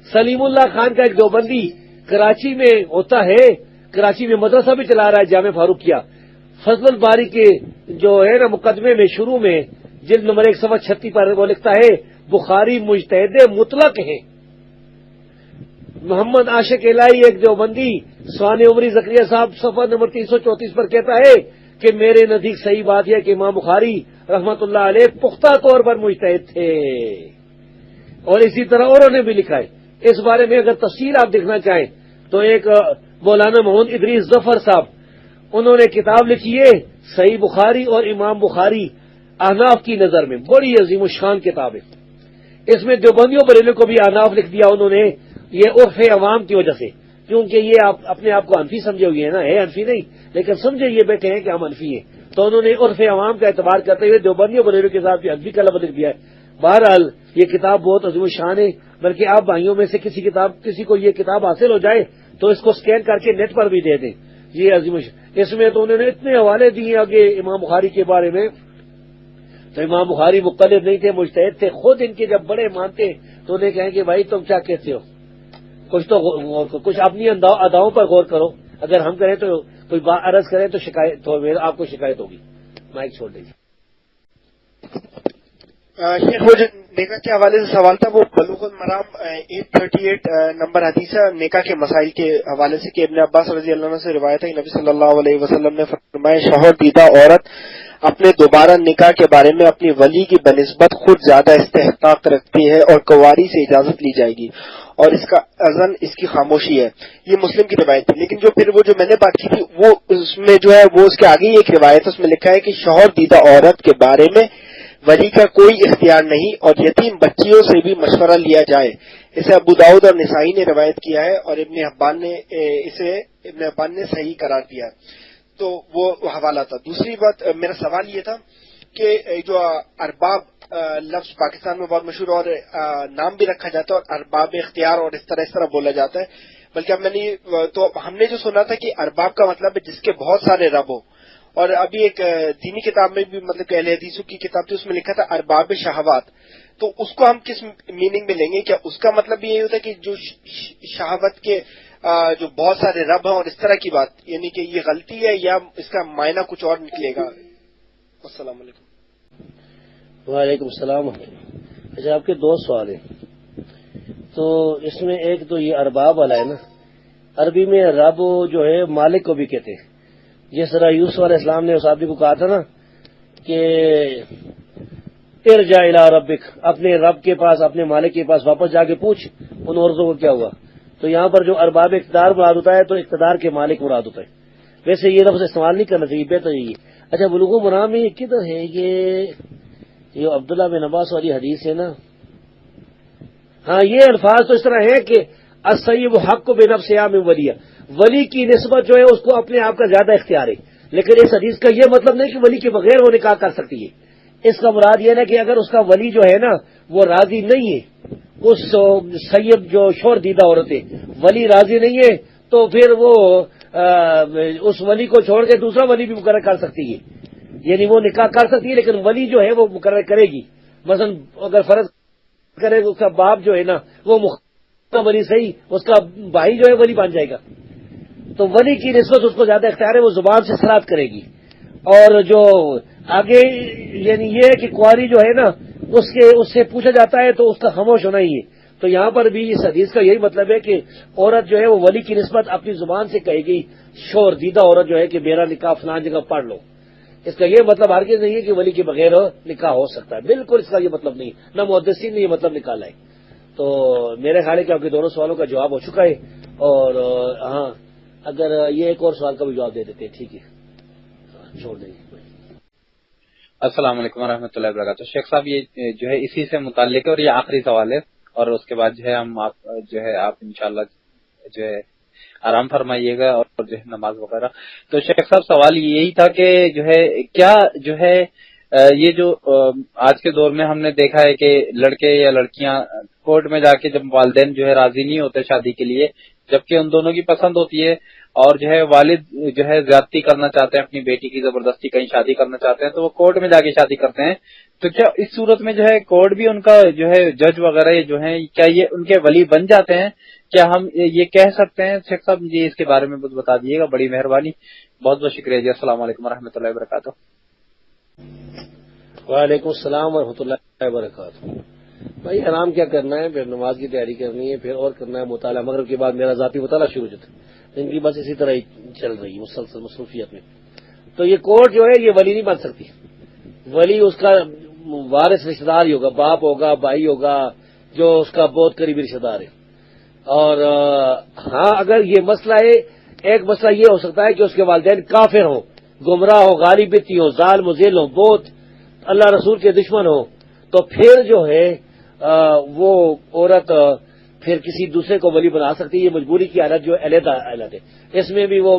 سلیم اللہ خان کا ایک دیوبندی کراچی میں ہوتا ہے، کراچی میں مدرسہ بھی چلا رہا ہے، جامع فاروقیہ۔ فضل الباری کے جو ہے نا مقدمے میں شروع میں جلد نمبر 136 پر وہ لکھتا ہے بخاری مجتہد مطلق ہیں۔ محمد عاشق الہی ایک دیوبندی سوانح عمری زکریا صاحب صفحہ نمبر 334 پر کہتا ہے کہ میرے نزدیک صحیح بات یہ کہ امام بخاری رحمت اللہ علیہ پختہ طور پر مجتہد تھے، اور اسی طرح اوروں نے بھی لکھا ہے۔ اس بارے میں اگر تفصیل آپ دیکھنا چاہیں تو ایک مولانا محمد ادریس ظفر صاحب، انہوں نے کتاب لکھی ہے صحیح بخاری اور امام بخاری احناف کی نظر میں، بڑی عظیم الشان کتاب ہے۔ اس میں دیوبندیوں بریلویوں کو بھی احناف لکھ دیا انہوں نے، یہ عرف عوام کی وجہ سے، کیونکہ یہ آپ اپنے آپ کو حنفی سمجھے ہوئے ہیں نا، ہے حنفی نہیں لیکن سمجھے یہ بیٹھے ہیں کہ ہم حنفی ہیں، تو انہوں نے عرف عوام کا اعتبار کرتے ہوئے دیوبندیوں بریلویوں کے ساتھ بھی حنفی کا لفظ لکھ دیا ہے۔ بہرحال یہ کتاب بہت عظیم الشان ہے، بلکہ آپ بھائیوں میں سے کسی کو یہ کتاب حاصل ہو جائے تو اس کو سکین کر کے نیٹ پر بھی دے دیں، یہ عظیم الشان۔ اس میں تو انہوں نے اتنے حوالے دیے آگے امام بخاری کے بارے میں، تو امام بخاری مقلد نہیں تھے، مجتہد تھے۔ خود ان کے جب بڑے مانتے تو انہیں کہیں کہ بھائی تم کیا کہتے ہو، کچھ اپنی اداؤں پر غور کرو، اگر ہم کریں تو کوئی عرض کریں تو شکایت تو آپ کو شکایت ہوگی۔ مائک چھوڑ دیجیے۔ شیخ وہ جو نکاح کے حوالے سے سوال تھا وہ بلوغ المرام 838 نمبر حدیث ہے نکاح کے مسائل کے حوالے سے کہ ابن عباس رضی اللہ عنہ سے روایت ہے کہ نبی صلی اللہ علیہ وسلم نے فرمایا شوہر دیدہ عورت اپنے دوبارہ نکاح کے بارے میں اپنی ولی کی بنسبت خود زیادہ استحقاق رکھتی ہے اور کنواری سے اجازت لی جائے گی اور اس کا اذن اس کی خاموشی ہے۔ یہ مسلم کی روایت تھی، لیکن جو میں نے بات کی تھی وہ اس میں جو ہے وہ اس کے آگے ایک روایت ہے، اس میں لکھا ہے کہ شوہر دیدہ عورت کے بارے میں ولی کا کوئی اختیار نہیں اور یتیم بچیوں سے بھی مشورہ لیا جائے۔ اسے ابو داؤد اور نسائی نے روایت کیا ہے اور ابن حبان نے صحیح قرار دیا، تو وہ حوالہ تھا۔ دوسری بات میرا سوال یہ تھا کہ جو ارباب لفظ پاکستان میں بہت مشہور اور نام بھی رکھا جاتا ہے اور ارباب اختیار اور اس طرح بولا جاتا ہے، بلکہ ہم نے جو سنا تھا کہ ارباب کا مطلب ہے جس کے بہت سارے رب ہو، اور ابھی ایک دینی کتاب میں بھی مطلب کہ اہل حدیثوں کی کتاب تھی، اس میں لکھا تھا ارباب شہوات، تو اس کو ہم کس میننگ میں لیں گے؟ کیا اس کا مطلب یہی ہوتا ہے کہ جو شہوت کے جو بہت سارے رب ہیں اور اس طرح کی بات، یعنی کہ یہ غلطی ہے یا اس کا معنی کچھ اور نکلے گا؟ السلام علیکم۔ وعلیکم السلام۔ اچھا، آپ کے دو سوال ہیں، تو اس میں ایک تو یہ ارباب والا ہے نا، عربی میں رب جو ہے مالک کو بھی کہتے ہیں، جس طرح یوسف علیہ السلام نے اس آدمی کو کہا تھا نا کہ ارجع الی ربک، اپنے رب کے پاس، اپنے مالک کے پاس واپس جا کے پوچھ ان عورتوں کو کیا ہوا۔ تو یہاں پر جو ارباب اقتدار مراد ہوتا ہے تو اقتدار کے مالک مراد ہوتا ہے، ویسے یہ لفظ استعمال نہیں کرنا چاہیے، بہتر یہ۔ اچھا، بلوغ المرام میں کدھر ہے یہ عبداللہ بن عباس والی حدیث ہے نا؟ ہاں، یہ الفاظ تو اس طرح ہیں کہ السیب حق بنفسہ من ولیہ، ولی کی نسبت جو ہے اس کو اپنے آپ کا زیادہ اختیار ہے، لیکن اس حدیث کا یہ مطلب نہیں کہ ولی کے بغیر وہ نکاح کر سکتی ہے۔ اس کا مراد یہ نا کہ اگر اس کا ولی جو ہے نا وہ راضی نہیں ہے، اس سیب جو شوہر دیدہ عورت ہے ولی راضی نہیں ہے، تو پھر وہ اس ولی کو چھوڑ کے دوسرا ولی بھی مقرر کر سکتی ہے، یعنی وہ نکاح کر سکتی ہے لیکن ولی جو ہے وہ مقرر کرے گی۔ مثلا اگر فرض کرے اس کا باپ جو ہے نا وہ ولی صحیح، اس کا بھائی جو ہے ولی بن جائے گا، تو ولی کی نسبت اس کو زیادہ اختیار ہے، وہ زبان سے صراحت کرے گی۔ اور جو آگے یعنی یہ ہے کہ کنواری جو ہے نا اس سے پوچھا جاتا ہے تو اس کا خاموش ہونا ہی ہے، تو یہاں پر بھی اس حدیث کا یہی مطلب ہے کہ عورت جو ہے وہ ولی کی نسبت اپنی زبان سے کہے گی، شوہر دیدہ عورت جو ہے کہ میرا نکاح فلان جگہ پڑھ لو۔ اس کا یہ مطلب ہرگز نہیں ہے کہ ولی کے بغیر نکاح ہو سکتا ہے، بالکل اس کا یہ مطلب نہیں، نہ محدثین نے یہ مطلب نکالا ہے۔ تو میرے خیال ہے کہ آپ کے دونوں سوالوں کا جواب ہو چکا ہے، اور ہاں اگر یہ ایک اور سوال کا بھی جواب دے دیتے ہیں، ٹھیک ہے۔ چھوڑ دیں گے. السلام علیکم ورحمۃ اللہ وبرکاتہ. شیخ صاحب یہ جو ہے اسی سے متعلق ہے اور یہ آخری سوال ہے اور اس کے بعد جو ہے ہم آپ انشاءاللہ جو ہے آرام فرمائیے گا اور جو ہے نماز وغیرہ. تو شیخ صاحب سوال یہی تھا کہ جو ہے کیا جو ہے یہ جو آج کے دور میں ہم نے دیکھا ہے کہ لڑکے یا لڑکیاں کورٹ میں جا کے جب والدین جو ہے راضی نہیں ہوتے شادی کے لیے جبکہ ان دونوں کی پسند ہوتی ہے اور جو ہے والد جو ہے زیادتی کرنا چاہتے ہیں اپنی بیٹی کی زبردستی کہیں شادی کرنا چاہتے ہیں تو وہ کورٹ میں جا کے شادی کرتے ہیں. تو کیا اس صورت میں جو ہے کورٹ بھی ان کا جو ہے جج وغیرہ جو ہے کیا یہ ان کے ولی بن جاتے ہیں؟ کیا ہم یہ کہہ سکتے ہیں؟ شیخ صاحب مجھے اس کے بارے میں کچھ بتا دیجیے گا, بڑی مہربانی. بہت بہت شکریہ جی. السلام علیکم ورحمۃ اللہ وبرکاتہ. وعلیکم السلام ورحمۃ اللہ وبرکاتہ. بھائی آرام کیا کرنا ہے, پھر نماز کی تیاری کرنی ہے, پھر اور کرنا ہے مطالعہ. مغرب کے بعد میرا ذاتی مطالعہ شروع ہو جاتا ہے. ان کی بس اسی طرح ہی چل رہی ہے مسلسل مصروفیت میں. تو یہ کورٹ جو ہے یہ ولی نہیں بن سکتی. ولی اس کا وارث رشتہ دار ہی ہوگا, باپ ہوگا, بھائی ہوگا, جو اس کا بہت قریبی رشتہ دار ہے. اور ہاں اگر یہ مسئلہ ہے, ایک مسئلہ یہ ہو سکتا ہے کہ اس کے والدین کافر ہوں, گمراہ ہو, غالبتی ہو, ظالم و ذل ہو, بہت اللہ رسول کے دشمن ہو, تو پھر جو ہے وہ عورت پھر کسی دوسرے کو ولی بنا سکتی ہے. یہ مجبوری کی حالت جو علیحدہ حالت ہے. اس میں بھی وہ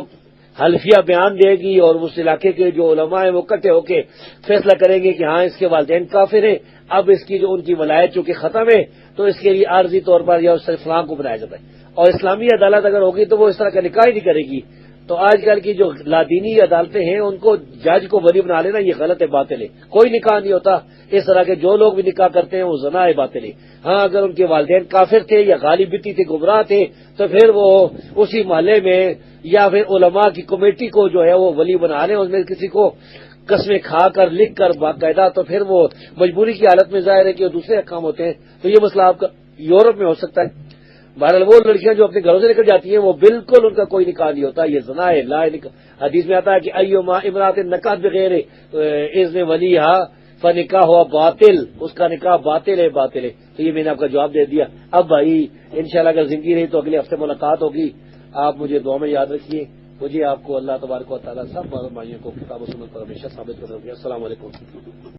حلفیہ بیان دے گی اور اس علاقے کے جو علماء ہیں وہ اکٹھے ہو کے فیصلہ کریں گے کہ ہاں اس کے والدین کافر ہیں, اب اس کی جو ان کی ولایت چونکہ ختم ہے تو اس کے لیے عارضی طور پر یا اس فلاں کو بنایا جاتا ہے. اور اسلامی عدالت اگر ہوگی تو وہ اس طرح کا نکاح ہی نہیں کرے گی. تو آج کل کی جو لادینی عدالتیں ہیں ان کو جج کو ولی بنا لینا یہ غلط ہے, باطل ہے. کوئی نکاح نہیں ہوتا. اس طرح کے جو لوگ بھی نکاح کرتے ہیں وہ زنا ہے, باطل ہے. ہاں اگر ان کے والدین کافر تھے یا غالبتی تھے, گمراہ تھے, تو پھر وہ اسی محلے میں یا پھر علماء کی کمیٹی کو جو ہے وہ ولی بنا لیں, اس میں کسی کو قسمیں کھا کر لکھ کر باقاعدہ, تو پھر وہ مجبوری کی حالت میں ظاہر ہے کہ وہ دوسرے احکام ہوتے ہیں. تو یہ مسئلہ آپ کا یورپ میں ہو سکتا ہے. بہرحال وہ لڑکیاں جو اپنے گھروں سے نکل جاتی ہیں وہ بالکل ان کا کوئی نکاح نہیں ہوتا, یہ زنا ہے, لا نکاح. حدیث میں آتا ہے کہ ایما امرات نکاح بغیر اذن ولیھا فنکاح ہوا باطل, اس کا نکاح باطل ہے, باطل ہے. تو یہ میں نے آپ کا جواب دے دیا. اب بھائی انشاءاللہ اگر زندگی رہی تو اگلے ہفتے ملاقات ہوگی. آپ مجھے دعا میں یاد رکھیے. مجھے آپ کو اللہ تبارک و تعالیٰ سب بھائیوں کو کتاب و سنت پر ہمیشہ ثابت کر رکھے. السلام علیکم.